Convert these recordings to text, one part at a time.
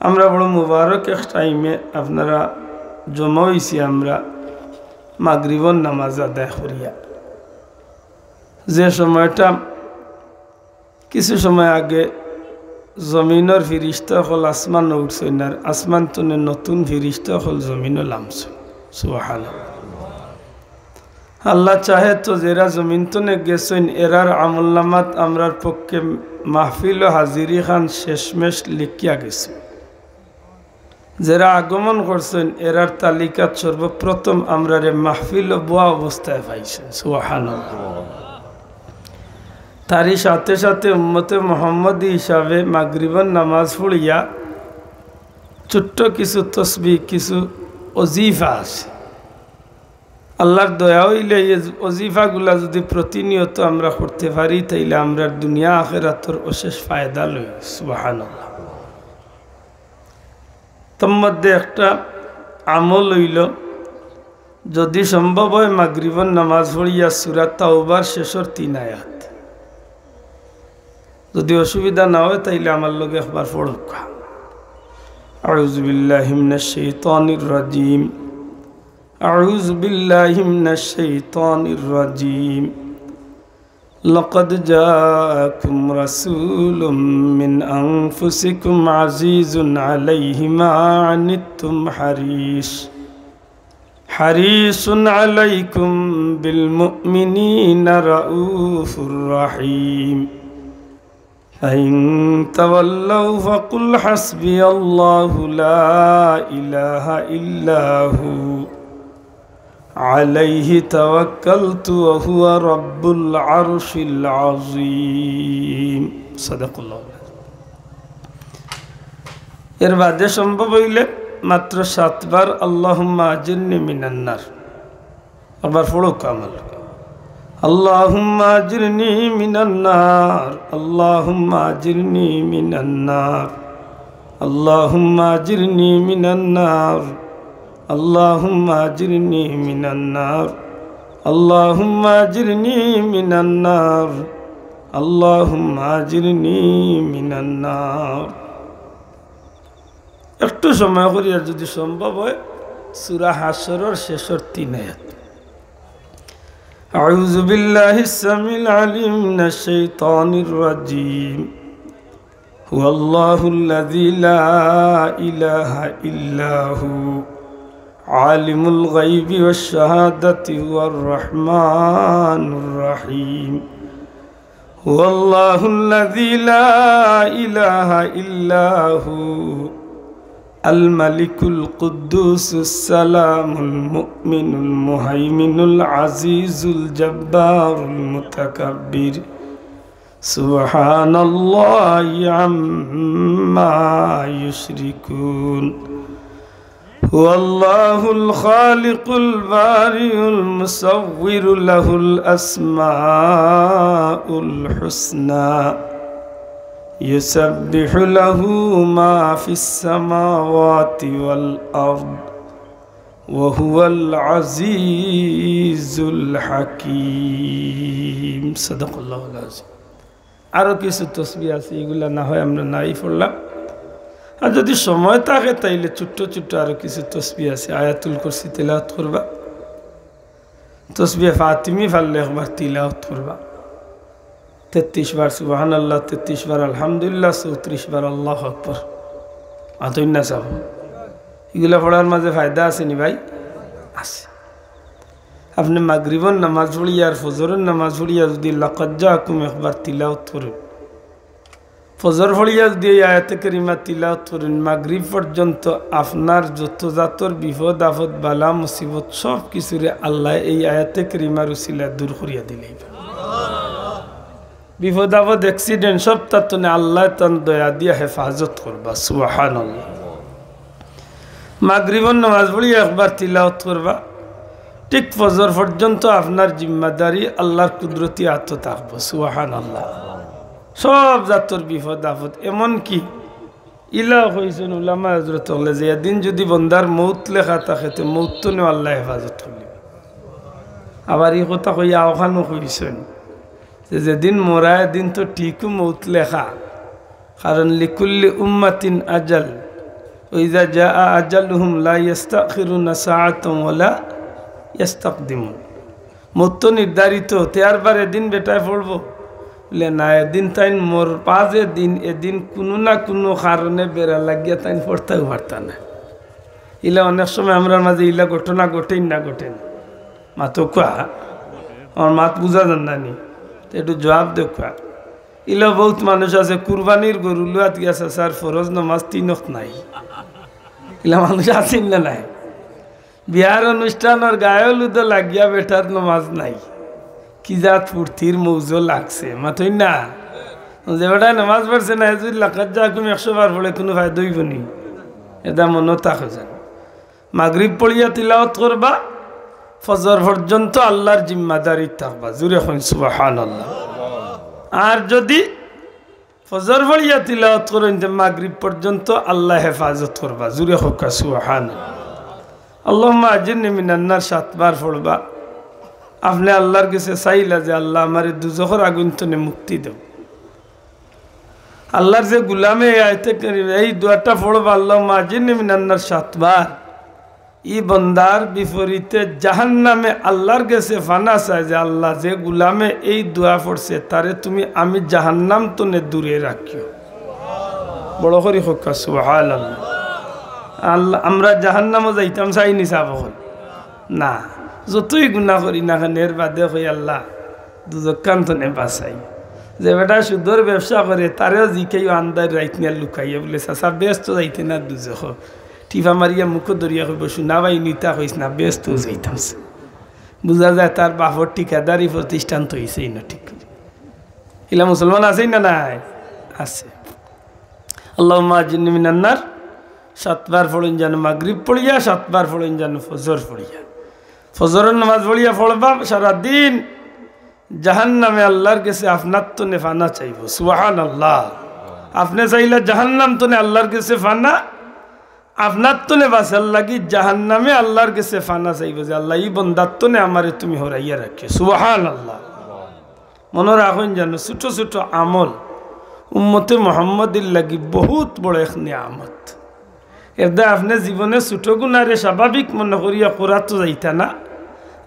আমরা বড় মুবারক এক টাইমে আপনারা জমা হইছি আমরা মাগরিবর নামাজ আদায় করিয়া। যে সময়টা কিছু সময় আগে জমিনের ফিরিস্তা হল আসমান উঠছেন আর আসমান তুনে নতুন ফিরিস্তা হল জমিনও নামছে। সুবহানাল্লাহ। আল্লাহ চাহে তো যারা জমিন তুনে গেছেন এরার আমলনামাত আমরার পক্ষে মাহফিল ও হাজিরি খান শেষমেশ লিখিয়া গেছে। যারা আগমন করছেন এরার তালিকাত সর্বপ্রথম আমরারে মাহফিল ও বুয়া অবস্থায় পাইছেন। সুবহানাল্লাহ। তারই সাথে সাথে উম্মতে মুহাম্মদী হিসাবে মাগরিবের নামাজ পড়িয়া ছোট্ট কিছু তসবিহ কিছু ওজিফা আছে। আল্লাহর দয়া হইলে এই ওজিফাগুলা যদি প্রতিনিয়ত আমরা করতে পারি তাইলে আমরা দুনিয়া আখিরাতের অশেষ ফায়দা লই। সুবহানাল্লাহ। তোর মধ্যে একটা আমল হইল যদি সম্ভব হয় মাগরিবের নামাজ পড়িয়া সূরা তাওবার শেষের 3 আয়াত, যদি অসুবিধা না হয় তাইলে আমার লগে একবার পড়ুক। আউযু বিল্লাহি মিনাশ শাইতানির রাজিম, আউযু বিল্লাহি মিনাশ শাইতানির রাজিম। লাকাদ জাআকুম রাসূলুম মিন আনফুসিকুম আজিজুন আলাইহি মা আনিতুম হারিসুন আলাইকুম বিল মুমিনিনা রাউফুর রাহিম। فإن تولوا فقل حسبي الله لا إله إلا هو عليه توكلت وهو رب العرش العظيم صدق الله। এর বাদে সম্ভব হইলে মাত্র 7 বার আল্লাহুম্মা আজিরনি মিনান নার আবার পড়ুক আমল। আল্লাহুম্মা আজিরনি মিনান নার, আল্লাহুম্মা আজিরনি মিনান নার, আল্লাহুম্মা আজিরনি মিনান নার, আল্লাহুম্মা আজিরনি মিনান নার, আল্লাহুম্মা আজিরনি মিনান নার, আল্লাহুম্মা আজিরনি মিনান নার। একটু সময় করিয়া যদি সম্ভব হয় সূরা হাশরের শেষের 3 আয়াত। أعوذ بالله السميع العليم من الشيطان الرجيم هو الله الذي لا إله إلا هو عالم الغيب والشهادة هو الرحمن الرحيم هو الله الذي لا إله إلا هو الملك القدوس السلام المؤمن المهيمن العزيز الجبار المتكبر سبحان الله عما يشركون هو الله الخالق البارئ المصور له الأسماء الحسنى يسبح له ما في السماوات والأرض وهو العزيز الحكيم صدق الله العظيم। আরো কিছু তসবিহ আছে, এগুলা না হয় আমরা নাই পড়লাম। আর যদি সময় থাকে তাইলে ছোট্ট ছোট্ট আরো কিছু তসবিহ আছে। আয়াতুল কুরসি তিলাওয়াত করবা, তসবিহ ফাতিমি পারলে একবার তিলাওয়াত করবা, 33 বার সুবহানাল্লাহ, 33 বার আলহামদুলিল্লাহ, 34 বার আল্লাহু আকবার। আতইনা সাহেব এগুলা পড়ার মাঝে ফায়দা আছে নি ভাই? আছে। আপনি মাগরিবের নামাজ পড়িয়া আর ফজরের নামাজ পড়িয়া যদি লাকাদ জাআকুম একবার তিলাওয়াত করেন, ফজর পড়িয়া যদি আয়াতে কারিমা তিলাওয়াত করেন, মাগরিব পর্যন্ত আপনার যত জাতর বিপদ আপদ বালা মুসিবত সব কিছুরে আল্লাহ এই আয়াতে কারিমার উসিলা দূর করিয়া দিলেই। বিপদ আপদ অ্যাক্সিডেন্ট সব তার আল্লাহ তার দয়া দিয়া হেফাজত করবা। সুবহানাল্লাহ। মাগরিবের নামাজ পড়িয়া একবার তিলাওয়াত করবা, ঠিক ফজর পর্যন্ত আপনার জিম্মাদারি আল্লাহর কুদরতি আত থাকবো। সুবহানাল্লাহ। সব জাতর বিপদ আপদ এমনকি ইলা হয়েছেন উলামা হযরত হলে যে এদিন যদি বন্দার মৌত লেখা থাকে তো মৌত তো আল্লাহ হেফাজত করবে। আবার এই কথা কইয়া ওখানো কইছেন যেদিন মরা এদিন তো ঠিকও মৌত লেখা, কারণ লিকুল্লি উম্মাতিন আজাল ওইজা জা আজালুহুম লা ইস্তাখিরুনা সাআতান ওয়ালা ইস্তাকদিমুন। মত নির্ধারিত তেয়ার বার এদিন বেটায় পড়বো বলে না, এদিন তাই মোর পাঁচে দিন এদিন কোনো না কোনো কারণে বেড়া লাগিয়া তাই পড়তেও পারতা না। ইলা অনেক সময় আমরা মাঝে ইলা ঘটনা ঘটেই না ঘটেন মাতো কোয়া আমার মাত বুঝা যান না নি, তো একটু জবাব দেখা। ইলা বহুত মানুষ আছে কুরবানির গরু লুয়াত গেছে স্যার ফরজ নমাজ তিনক নাই, ইলা মানুষ আছেন না নাই। বিয়ার অনুষ্ঠান আর গায়ে লুদো লাগিয়া বেটার নমাজ নাই, কি জাত ফুর্তির মৌজো লাগছে মাথই না। যে বেটায় নামাজ পড়ছে না যদি লাখাত যা তুমি 100 বার পড়ে কোনো ফায়দা হইব নি, এটা মনে থাকো যান। মাগরিব পড়িয়া তিলাওয়াত করবা, ফজর পর্যন্ত আল্লাহর জিম্মাদারি থাকবা, জুড়ে হন সুবহানাল্লাহ। আর যদি ফজর পড়িয়া তিলাওয়াত করেন মাগরিব পর্যন্ত আল্লাহ হেফাজত করবা, জুড়ে হোক সুবহানাল্লাহ। আল্লাহুম্মা আজিরনি মিনান নার 7 বার পড়বা। আপনি আল্লাহর কাছে চাইলা যে আল্লাহ আমার দুজখের আগুন থেকে মুক্তি দেব। আল্লাহর যে গুলামে আইতে এই দোয়াটা পড়বা আল্লাহুম্মা আজিরনি মিনান নার 7 বার। ই বন্দার বিপরীতে জাহান্নামে আল্লাহর কাছে ফানা চায় যে আল্লাহ যে গুলামে এই দোয়া পড়ছে তারে তুমি আমি জাহান্নাম তনে দূরে রাখিও, বড় করে হোক সুবহানাল্লাহ। আল্লাহ আমরা জাহান্নামও যাইতাম চাইনি চাবল না, যতই গুনাহ করি না কেন এর বাদে হই আল্লাহ দুজকান তনে বাঁচাই। যে বেটা সুদর ব্যবসা করে তারেও জিকেই আন্দার রাইত নিয়ে লুকাইয়া বলে চাচা ব্যস্ত যাইতে না দুজখ টিফা মারিয়া মুখ দরিয়া হইব শুনা ভাই নিতা হইস না ব্যস্ত যাইতাম। বোঝা যায় তার বাপর ঠিকাদারি প্রতিষ্ঠান তো হইছেই না ঠিক করে। ইলা মুসলমান আছেই না নাই আছে। আল্লাহুম্মা আজিরনি মিনান নার 7 বার পড়েন যেন মাগরিব পড়িয়া, 7 বার পড়েন যেন ফজর পড়িয়া। ফজরের নামাজ পড়িয়া পড়বা সারাদিন জাহান্নামে আল্লাহর কাছে আপনার তো ফানা চাইব, সুবহানাল্লাহ। আপনি চাইলে জাহান্নাম তো আল্লাহর কাছে ফানা, আপনার তো বাঁচার লাগি জাহান্নামে আল্লাহর কাছে ফানা চাইব যে আল্লাহ এই বন্দার তো আমারে তুমি হরাইয়া রাখে, সুবহানাল্লাহ। মনে রাখুন যেন ছোট ছোট আমল উম্মতে মুহাম্মদের লাগি বহুত বড় এক নিয়ামত। এদা আপনি জীবনে ছোট গুণারে স্বাভাবিক মনে করিয়া করা তো যাইতা না,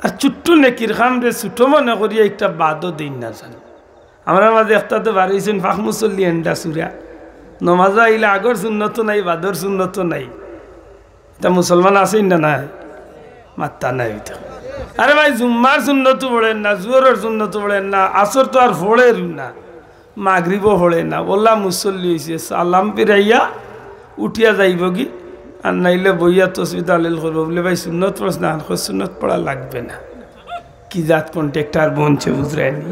আর ছোট্ট নেকির খামরে ছোট মনে করিয়া একটা বাদও দিন না জান। আমরা মাঝে একটা তো বাড়িয়েছেন ফাঁক মুসল্লি এন্ডা চুরা নমাজা আইলে আগর সুন্নত নাই বাদর সুন্নত নাই, এটা মুসলমান আছেই না নাই মাত্তা নাই ওইটা। আরে ভাই জুম্মার সুন্নত পড়েন না, জুয়রের সুন্নত পড়েন না, আসর তো আর ফোড়ের না, মাগরিবও পড়ে না, ওলা মুসল্লি হয়েছে সালাম পিরাইয়া উঠিয়া যাইব কি আর নাইলে বইয়া তসবি তালিল করবো বলে ভাই সুন্নত পড়স না, সুন্নত পড়া লাগবে না। কি জাত কন্ট্রাক্টার বনছে বুঝরায়নি।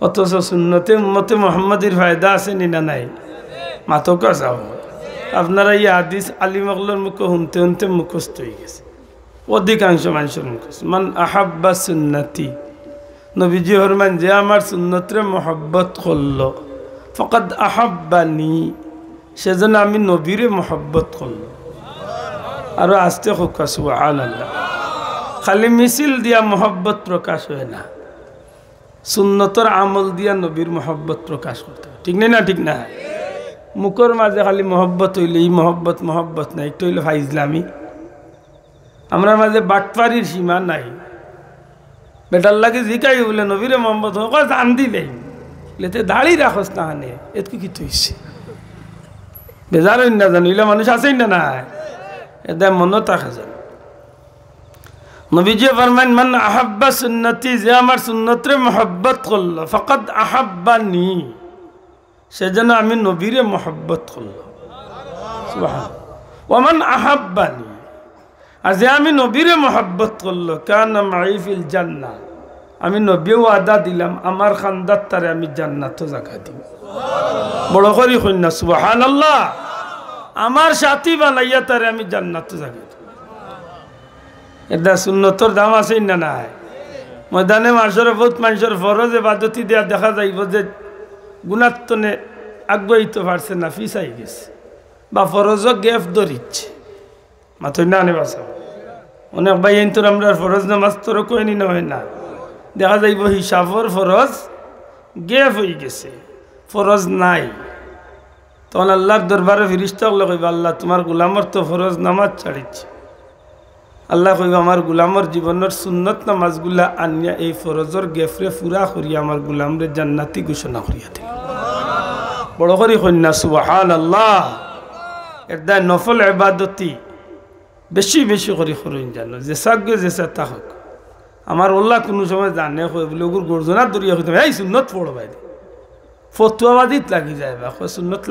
অথচ সুন্নতে উম্মতে মুহাম্মাদের ফায়দা আছে নি না নাই মাতকা যাও। আপনারা এই হাদিস আলিমগলের মুখ শুনতে শুনতে মুখস্থ হয়ে গেছে, অধিকাংশ মানুষের মুখস্থ। মান আহাব্বা সুন্নতি, নবীজি ফরমান যে আমার সুন্নতরে মহব্বত করলো ফাকাদ আহাব্বানি, সেজন্য আমি নবীরে মহব্বত করলো। আরো আস্তে হোক সুবহানাল্লাহ। খালি মিছিল দিয়া মহব্বত প্রকাশ হয় না, সুন্নতর আমল দিয়া নবীর মহব্বত প্রকাশ করতে, ঠিক নেই না? ঠিক না? মুখর মাঝে খালি মহব্বত হইলে এই মহব্বত মহব্বত নাই, একটু হইলে ফাইজলামি। আমরা মাঝে বাটপারির সীমা নাই। বেটার লাগে জিকাই বলে নবীরে মহব্বত হোক জান দিলেই লেতে দাড়ি রাখস না হানে এতকু কি তুইছে বেজার হইন না জানো, ইলে মানুষ আছেই না নাই এদের মনে থাকা যান। নবীজি ফরমান মান আহাব্বা সুন্নতি, যে আমার সুন্নতরে মহব্বত করলো ফাকাদ আহাব্বানি, সেজন্য আমি নবীরে মহব্বত করলো। সুবহান। ওমান আহাব্বানি, আর যে আমি নবীরে মহব্বত করলো কানা মাই ফিল জান্নাহ, আমি নবীও ওয়াদা দিলাম আমার খানদার তারে আমি জান্নাত জায়গা দিব। বড় করি কন্যা সুবহানাল্লাহ, আমার সাথী বানাইয়া তারে আমি জান্নাত জায়গা দিব। এটা সুন্নতর দাম আছে না নাই? ময়দানে মানুষের বহুত মানুষের ফরজ ইবাদতি দেয়া দেখা যাইব যে গুণাত্মনে আগ্রহিত পারছে না, ফিসাই গেছে বা ফরজও গেফ ধরিচ্ছে মাথই না আনে বাসা। অনেক ভাই এই তোর আমরা ফরজ নামাজ তোর কইনি না হয় না, দেখা যাইব হিসাবর ফরজ গেফ হয়ে গেছে, ফরজ নাই। তখন আল্লাহর দরবারে ফিরিস্তা হলে কইবা আল্লাহ তোমার গোলামর তো ফরজ নামাজ ছাড়িচ্ছে আল্লাহ কইবা আমার গোলামর জীবনের সুন্নত নামাজগুলা আনিয়া এই ফরজর গেফরে পুরা করিয়া আমার গোলামরে জান্নাতি ঘোষণা করিয়া দিল বড় করি কন্যা সুবহানাল্লাহ এর দায় নফল ইবাদতি বেশি বেশি করে করুন জানো যে সাগ্য যে তা হোক আমার ওল্লা কোনো সময় জানে কই বলে ওগুর গর্জনা দরিয়া হইতে এই সুন্নত পড়ো ভাই ফতুয়াবাদিত লাগি যায় বা সুন্নত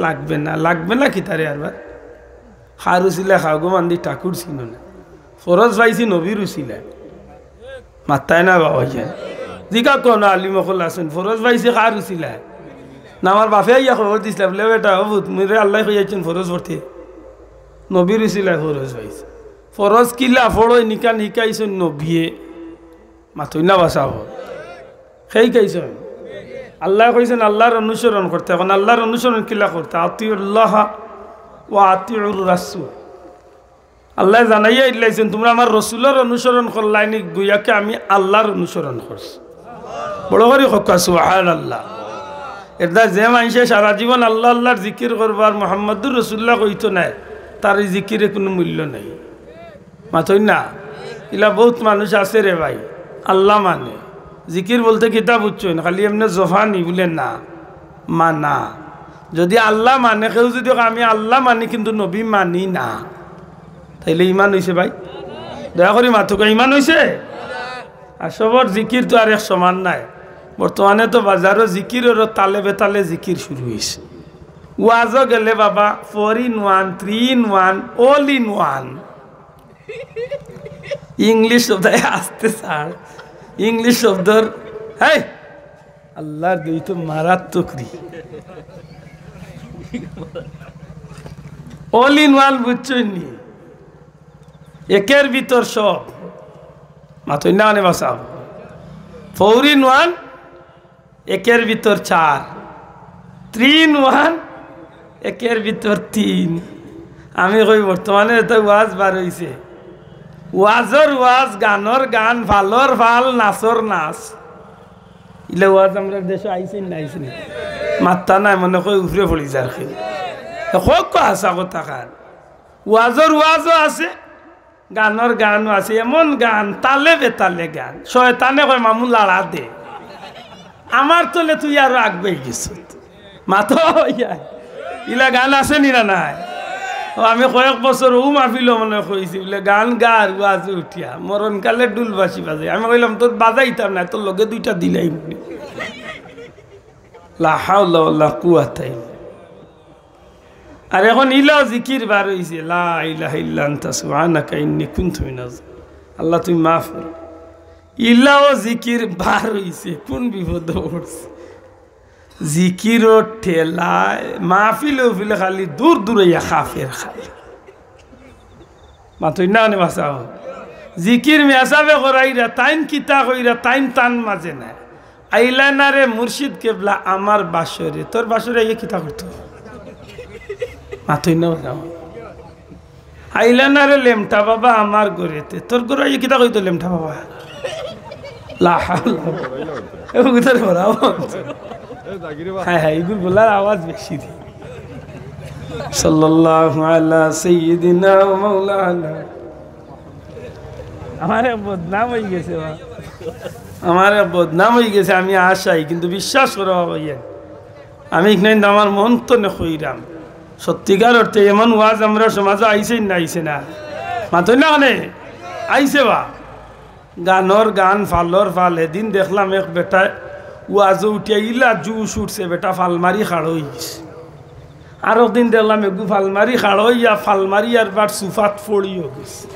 লাগবে না কি তারে আর বার হারুসিলা খাগো মান্দি ঠাকুর ছিল না ফরজ পাইছি নবীর উসিলা মাত্তায় না বাবা যায় জিকা কোন আলিম অকল আছেন ফরজ পাইছি হারুসিলা না আমার বাপে ইয়া খবর দিছিলাম বলে বেটা বহুত মেরে আল্লাহ কইয়াছেন ফরজ পড়তে নবীর উসিলা ফরজ পাইছে ফরজ কিলা ফড়ই নিকান শিকাইছেন নবীয়ে মাথুই না বাসাব সেই কাইছেন আল্লাহ কইছেন আল্লাহর অনুসরণ করতে এখন আল্লাহর অনুসরণ কিলা করতে আতিউল্লাহ ওয়া আতিউর রাসূল আল্লাহ জানাইয়া ইলাইছেন তোমরা আমার রাসূলের অনুসরণ করলাইনি গুয়াকে আমি আল্লাহর অনুসরণ করছি বড় করে হক্কা সুবহানাল্লাহ এটা যে মানুষে সারা জীবন আল্লাহ আল্লাহর জিকির করবার মুহাম্মদুর রাসূলুল্লাহ কইতো না তার এই জিকিরে কোনো মূল্য নাই মাথুই না ইলা বহুত মানুষ আছে রে ভাই আল্লাহ মানে জিকির বলতে কিতাব বুঝছেন খালি এমনি জফানি বলে না মানা যদি আল্লাহ মানে কেউ যদি আমি আল্লাহ মানি কিন্তু নবী মানি না তাইলে ইমান হয়েছে ভাই দয়া করি মাথুকা ইমান হয়েছে আর সবর জিকির তো আর এক সমান নাই বর্তমানে তো বাজারও জিকিরের তালে বেতালে জিকির শুরু হয়েছে ওয়াজও গেলে বাবা 4 in 1 3 in 1 all in 1 English শব্দ আসতে স্যার ইংলিশ শব্দর হ্যাঁ আল্লাহর দুই তো মারাত্মক রি অল ইন ওয়ান বুঝছই নি একের ভিতর সব মাথুই না মানে বাসাব 4 in 1 একের ভিতর 4 3 in 1 একের ভিতর 3 আমি কই বর্তমানে তো ওয়াজ বার হইছে ওয়াজর ওয়াজ গানর গান ভালর ভাল নাচর নাচ ইলে ওয়াজ আমরা দেশে আইছেন না আইছেন মাত্তা নাই মনে কই উফরে পড়ি যার খেল হোক আসা কথা খান ওয়াজর ওয়াজও আছে গানর গানও আছে এমন গান তালে বেতালে গান শয়তানে কয় মামু লাড়া দে আমার তোলে তুই আরো আগবেই গেছ মাথা ইলা গান আছে নি না নাই আমি কয়েক বছর মাহফিল মনে কইছি বলে গান গার বাজে উঠিয়া মরণকালে ডুল বাসি বাজে আমি কইলাম তোর বাজাইতাম না তোর লগে দুইটা দিলাই লা হাওলা ওয়ালা কুওয়াতা আর এখন ইলা জিকির বার হইছে লা ইলাহা ইল্লা আনতা সুবহানাকা ইন্নী কুনতু মিনাজ আল্লাহ তুমি মাফ করো ইলাও জিকির বার হইছে কোন বিপদ পড়ছে জিকির ঠেলায় মাহফিল ফিলে খালি দূর দূরে খাফের খালি মাথুই না নে বাসা জিকির মেসাবে করাইরা তাইন কিতা কইরা তাইন তান মাঝে না আইলানারে মুর্শিদ কেবলা আমার বাসরে তোর বাসরে ইয়ে কিতা করতো মাথুই না আইলানারে লেমটা বাবা আমার গড়েতে তোর গড়ে ইয়ে কিতা কইতো লেমটা বাবা লা হাওলা এ উদারে বলা হ্যাঁ হ্যাঁ এগুলো বলার আওয়াজ বেশি দি সাল্লাল্লাহু আলা সাইয়্যিদিনা ওয়া মাওলানা আমারে বদনাম হয়ে গেছে আমারে বদনাম হয়ে গেছে আমি আশাই কিন্তু বিশ্বাস করো বাবা আমি এখানে আমার মন তো না কইরাম সত্যিকার অর্থে এমন ওয়াজ আমরা সমাজে আইছে না আইছে না মাথুই না মানে আইছে বা গানর গান ফালর ফাল এদিন দেখলাম এক বেটা ওয়াজও উঠিয়া ইলা জুস উঠছে বেটা ফালমারি খাড় হয়ে গেছে আর একদিন দেখলাম একটু ফালমারি খাড় হইয়া ফালমারি আর বার সুফাত ফড়িও গেছে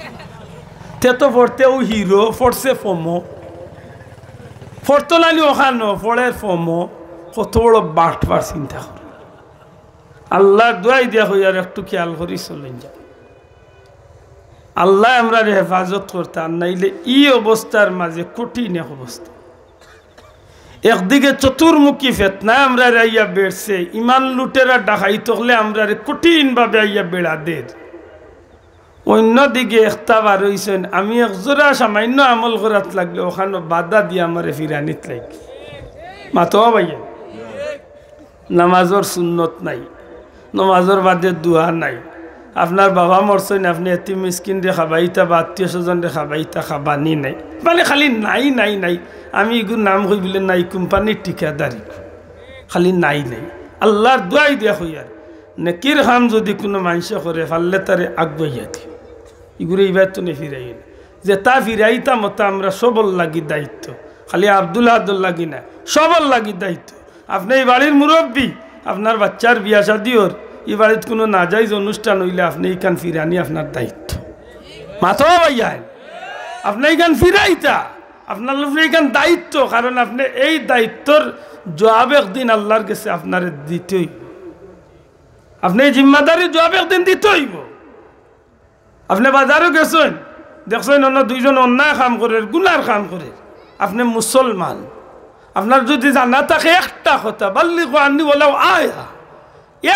তে তো ফড়তেও হিরো ফড়ছে ফমো ফড়তো নালি ওখানো ফড়ের ফমো কত বড় বাটবার চিন্তা করে আল্লাহ দোয়াই দিয়া হই আর একটু খেয়াল করি চলেন যা আল্লাহ আমরা হেফাজত করতে আর নাইলে ই অবস্থার মাঝে কঠিন এক অবস্থা একদিকে চতুর্মুখী ফেতনা আমরা আইয়া বেড়ছে ইমান লুটেরা ডাকাই তখলে আমরা কঠিন ভাবে আইয়া বেড়া দের অন্যদিকে একটাবার হইছেন আমি একজোড়া সামান্য আমল করাত লাগলে ওখানে বাধা দিয়ে আমার ফিরানিত লাগি মাতো ভাইয়া নামাজর সুন্নত নাই নমাজের বাদে দোয়া নাই। আপনার বাবা মরছেন, আপনি এতি মিসকিন রে খাবাইতা বা আত্মীয় স্বজন রে খাবাইতা, খাবানি নাই, মানে খালি নাই নাই নাই। আমি এগুলো নাম কই বলে নাই, কোম্পানির ঠিকাদারি খালি নাই নাই। আল্লাহর দোয়াই দিয়া হই আর নেকির কাম যদি কোনো মানুষে করে ফাললে তারে আগুয়াইয়া দিও। এগুলো এইবার তো নে ফিরাই না, যে তা ফিরাইতা মতো আমরা সবল লাগি দায়িত্ব, খালি আব্দুল আদুল লাগি না, সবল লাগি দায়িত্ব। আপনি এই বাড়ির মুরব্বী, আপনার বাচ্চার বিয়া শাদিওর এই বাড়িতে কোনো নাজাইজ অনুষ্ঠান হইলে আপনি এইখান ফিরানি আপনার দায়িত্ব। মাথা ভাইয়া আপনি এইখান ফিরাইতা আপনার এইখান দায়িত্ব, কারণ আপনি এই দায়িত্বর জবাব একদিন আল্লাহর কাছে আপনার দিতেই, আপনি জিম্মাদারি জবাব একদিন দিতে হইব। আপনি বাজারও গেছেন, দেখছেন অন্য দুইজন অন্যায় কাম করে, গুনার কাম করে, আপনি মুসলমান, আপনার যদি জানা থাকে একটা কথা বাল্লিগু আন্নী ওয়ালাউ আয়া,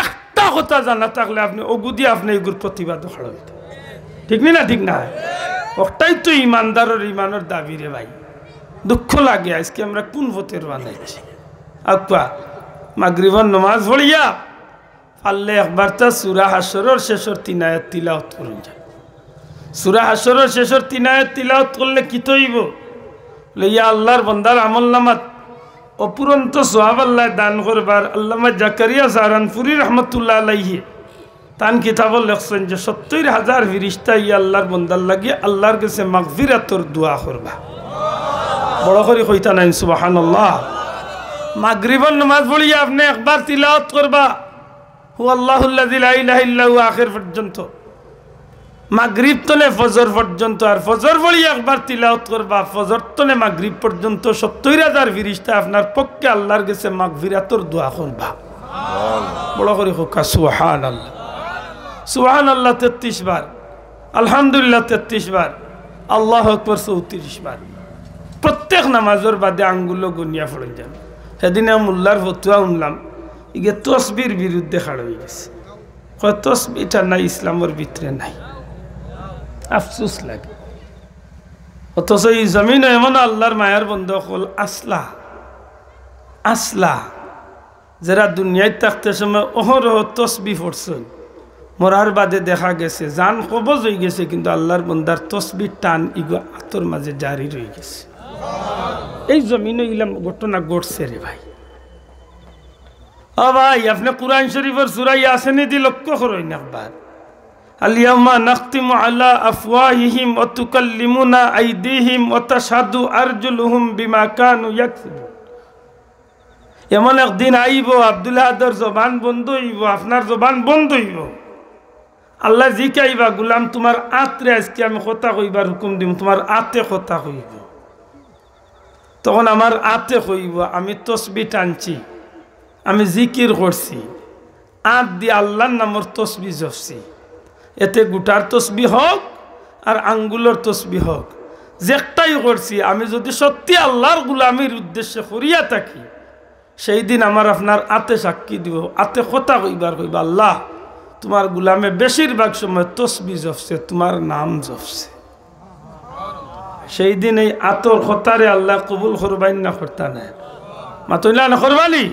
একটা কথা জানা থাকলে আপনি ওগুদি আপনি এগুর প্রতিবাদ হইত, ঠিক না? ঠিক না? ওটাই তো ইমানদারের ইমানের দাবি রে ভাই। দুঃখ লাগে আজকে আমরা কোন ভোটের বানাইছি। আকুয়া মাগরিবের নমাজ পড়িয়া পারলে একবার তা সূরা হাশরের শেষের 3 আয়াত তিলাওয়াত করুন। সূরা হাশরের শেষের 3 আয়াত তিলাওয়াত করলে কি তৈব? ইয়া আল্লাহর বান্দার আমলনামাত অপুরন্ত সওয়াব আল্লাহ দান করবার। আল্লামা জাকারিয়া সাহারানপুরি রহমতুল্লাহ আলাইহি তান কিতাব লিখছেন যে 70,000 ফেরেশতা ইয়া আল্লাহর বান্দার লাগিয়ে আল্লাহর কাছে মাগফিরাতর দোয়া করবা। বড় করে কইতা নাই সুবহানাল্লাহ। মাগরিবের নামাজ পড়িয়া আপনি একবার তিলাওয়াত করবা হু আল্লাহুল্লাযী লা ইলাহা ইল্লা হু আখির পর্যন্ত, মাগরিব তনে ফজর পর্যন্ত। আর ফজর পড়িয়া একবার তিলাওয়াত করবা ফজর তনে মাগরিব পর্যন্ত। 70,000 ফেরেশতা আপনার পক্ষে আল্লাহর কাছে মাগফিরাতর দোয়া করবা। বড় করে হোকা সুবহানাল্লাহ। সুবহানাল্লাহ 33 বার, আলহামদুলিল্লাহ 33 বার, আল্লাহু আকবার 34 বার। প্রত্যেক নামাজের বাদে আঙ্গুলো গুনিয়া পড়ে যান। সেদিনে মোল্লার ফতুয়া শুনলাম, ইগে তসবির বিরুদ্ধে খাড়া হয়ে গেছে। তসবিটা নাই, ইসলামের ভিতরে নাই। আফসোস লাগে। অথচ এই জমিন এমন আল্লাহর মায়ার বন্ধ হল আসলা আসলা, যারা দুনিয়ায় থাকতে সময় অহরহ তসবি পড়ছেন, মরার বাদে দেখা গেছে জান কবজ হয়ে গেছে, কিন্তু আল্লাহর বন্দার তসবির টান ইগো আতর মাঝে জারি রয়ে গেছে। এই জমিনে ইলাম ঘটনা ঘটছে রে ভাই। ও ভাই, আপনি কুরআন শরীফের সূরা ইয়াসিন দি লক্ষ্য করেন একবার। আল-ইয়াওমা নাখতিমু আলা আফওয়াহিহিম ওয়া তুকাল্লিমুনা আইদিহিম ওয়া তাশহাদু আরজুলুহুম বিমা কানু ইয়াকসিবুন। এমন একদিন আইব আব্দুল্লাহর জবান বন্ধ হইব, আপনার জবান বন্ধ হইব। আল্লাহ জিকাইবা, গুলাম তোমার আত্রে আজকে আমি কথা কইবার হুকুম দিম, তোমার আতে কথা কইব। তখন আমার আতে কইব আমি তসবি টানছি, আমি জিকির করছি, আত দিয়ে আল্লাহর নামর তসবি জপছি। এতে গোটার তসবি হোক আর আঙ্গুলের তসবি হোক, যেটাই করছি, আমি যদি সত্যি আল্লাহর গুলামির উদ্দেশ্যে করিয়া থাকি, সেই দিন আমার আপনার আতে সাক্ষী দিব, আতে কথা কইবার কইবা আল্লাহ তোমার গুলামে বেশিরভাগ সময় তসবি জপছে, তোমার নাম জপছে। সেই দিন এই আতর খতারে আল্লাহ কবুল করবাই না করতা না, মাতইলা না করবালি।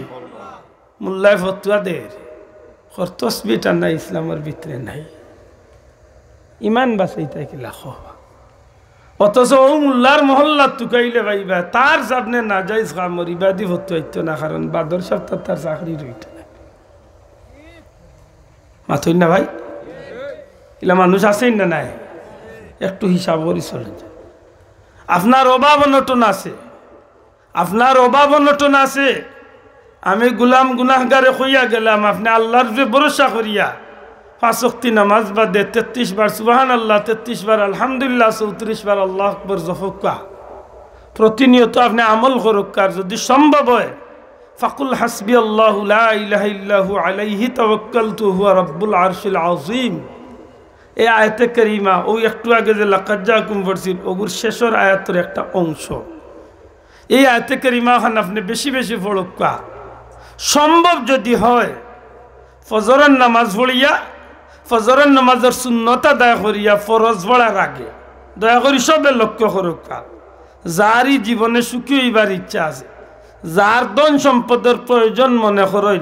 মোল্লায় ফতুয়া দের তসবিটা নাই, ইসলামের ভিতরে নাই, ইমান বাঁচাইতে কি লাখ। অথচ ও মোল্লার মহল্লা তুকাইলে ভাইবা তার সামনে না যাইজ কামর ইবাদি ফতুয়াইতো না, কারণ বাদর সপ্তাহ তার চাকরি রইত না। মাথই না ভাই, এলা মানুষ আছেই না নাই? একটু হিসাব করি চলে যায়। আপনার অভাব অনটন আছে, আপনার অভাব অনটন আছে। আমি গুলাম গুনাহগারে হইয়া গেলাম, আপনি আল্লাহর যে ভরসা করিয়া 5 ওয়াক্ত নামাজ বাদে 33 বার সুবহানাল্লাহ, 33 বার আলহামদুলিল্লাহ, 34 বার আল্লাহু আকবার জফকা প্রতিনিয়ত আপনি আমল করুক। আর যদি সম্ভব হয় ফাকুল হাসবি আল্লাহু লা ইলাহা ইল্লাহু আলাইহি তাওয়াক্কালতু হুয়া রাব্বুল আরশিল আযীম। এই আয়াতে কারিমা ওই একটু আগে যে লাকাদ জাআকুম পড়ছিল ওগুর শেষের আয়াতের একটা অংশ। এই আয়াতে কারিমা খান আপনি বেশি বেশি পড়ুক। সম্ভব যদি হয় ফজরের নামাজ পড়িয়া, ফজরের নামাজের সুন্নত আদায় করিয়া ফরজ পড়ার আগে দয়া করি সবে লক্ষ্য করুক। যারই জীবনে সুখী হইবার ইচ্ছা আছে, যার ধন সম্পদের প্রয়োজন মনে করেন,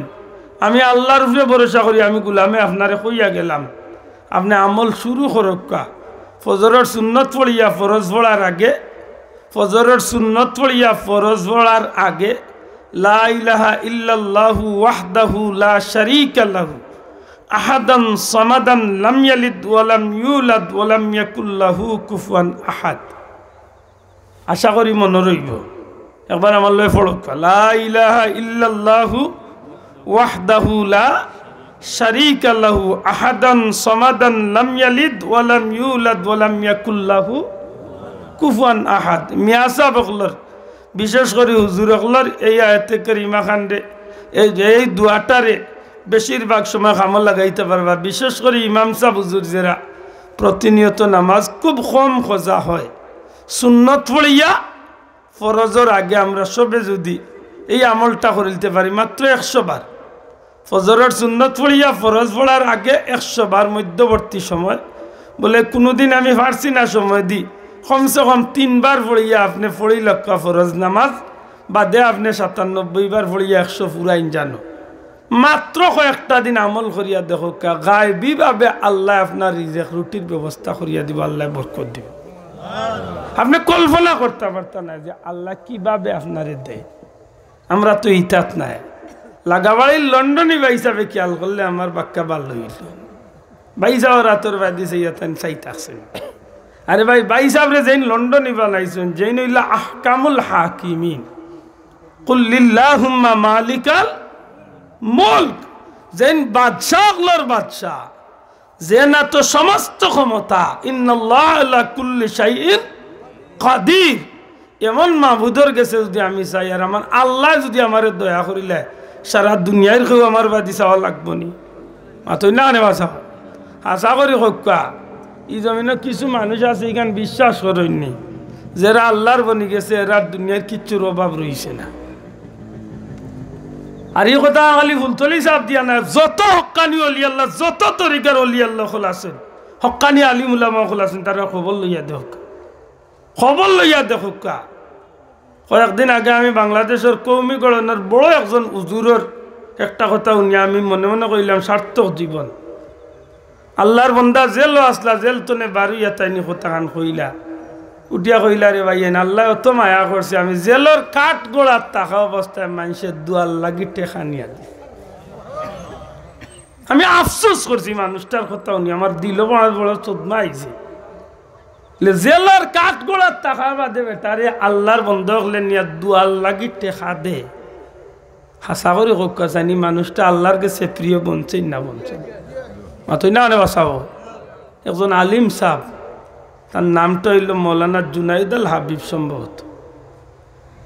আমি আল্লাহর উপরে ভরসা করি, আমি গোলামে আপনারে কইয়া গেলাম আপনি আমল শুরু করক্কা। ফজরের সুন্নত পড়িয়া ফরজ পড়ার আগে, ফজরের সুন্নত পড়িয়া ফরজ পড়ার আগে লা ইলাহা ইল্লাল্লাহু ওয়াহদাহু লা শারীকা লাহু আহাদান সামাদান লাম ইয়ালিদ ওয়া লাম ইউলাদ ওয়া লাম ইয়াকুল লাহু কুফুয়ান আহাদ। আশা করি মনে রইব। একবার আমার লয় পড়ক, লা ইলাহা ইল্লাল্লাহু ওয়াহদাহু লা শারীকা লাহু আহাদান সামাদান লাম ইয়ালিদ ওয়া লাম ইউলাদ ওয়া লাম ইয়াকুল লাহু কুফুয়ান আহাদ। মিয়া সাহেবগুলোর বিশেষ করে হুজুর হকলার এই আয়াতে কারিমা খান্ডে এই দুয়াটারে বেশিরভাগ সময় কামল লাগাইতে পারবা। বিশেষ করে ইমাম সাহেব হুজুর যারা প্রতিনিয়ত নামাজ খুব কম খোঁজা হয়, সুন্নত পড়িয়া ফরজর আগে আমরা সবে যদি এই আমলটা করিতে পারি মাত্র 100 বার, ফজরের সুন্নত পড়িয়া ফরজ পড়ার আগে 100 বার মধ্যবর্তী সময়, বলে কোনোদিন আমি পারছি না সময় দিই কমসে কম 3 বার পড়িয়া আপনি পড়ি লক্কা ফরজ নামাজ বাদে আপনি 97 বার পড়িয়া 100 পুরাইন জানো। মাত্র কয়েকটা দিন আমল করিয়া দেখো, গায়বীভাবে আল্লাহ আপনার রিজেক রুটির ব্যবস্থা করিয়া দিব, আল্লাহ বরকত দিব। আপনি কল্পনা করতে পারতেন না যে আল্লাহ কিভাবে আপনারে দেয়। আমরা তো ইতাত নাই লাগাবাড়ির লন্ডনই বাইসাবে খেয়াল করলে আমার বাক্কা ভালো হইল। বাইসাও রাতর বাদিছে ইয়াতেন চাইতাছেন। আরে ভাই বাইসাবরে যেন লন্ডনই বানাইছেন, যেন হইলা আহকামুল হাকিমিন, কুল লিল্লাহুম্মা মালিকাল মুলক, যেন বাদশাহগুলোর বাদশাহ, যে না তো সমস্ত ক্ষমতা, ইন্নাল্লাহ আলা কুল্লি শাইইন কাদির। এমন মাহবুদর গেছে যদি আমি চাই, আর আমার আল্লাহ যদি আমার দয়া করিলে সারা দুনিয়ার কেউ আমার বাদি চাওয়া লাগবো নি। মাতই না আনে বাসা আশা করি হকা ই জমিনে কিছু মানুষ আছে এখান বিশ্বাস করেননি, যারা আল্লাহর বনি গেছে এরা দুনিয়ার কিচ্ছুর অভাব রয়েছে না। আর এই কথা খালি ফুলতলি চাপ দিয়া না, যত হক্কানি অলি আল্লাহ, যত তরিকার অলি আল্লাহ খোলাছেন, হক্কানি আলিম উলামা খোলাছেন, তারা খবর লইয়া দেখ, খবর লইয়া দেখুক। কয়েকদিন আগে আমি বাংলাদেশের কৌমি গণনার বড় একজন হুজুরের একটা কথা শুনি আমি মনে মনে কইলাম সার্থক জীবন। আল্লাহর বন্দা জেল আসলা, জেল তো নে বারুইয়া তাইনি কথা খান কইলা, উঠিয়া কইলা রে ভাই আল্লাহ অত মায়া করছে, আমি জেলের কাঠ গোড়ার থাকা অবস্থায় মানুষের দুয়ার লাগি টেকা নিয়া দি। আমি আফসোস করছি মানুষটার কথা শুনি, আমার দিল বড় চোদমা আইছে। জেলার কাঠ গোড়ার টাকা বাদে বেটারে আল্লাহর বন্ধ হলে নিয়ে দুয়ার লাগি টেকা দে। হাসা করে হোক জানি মানুষটা আল্লাহর কাছে প্রিয় বনছেন না বনছেন মাতই না অনেক বাসাব। একজন আলিম সাহ, তার নামটা হইল মৌলানা জুনাইদ আল হাবিব, সম্ভবত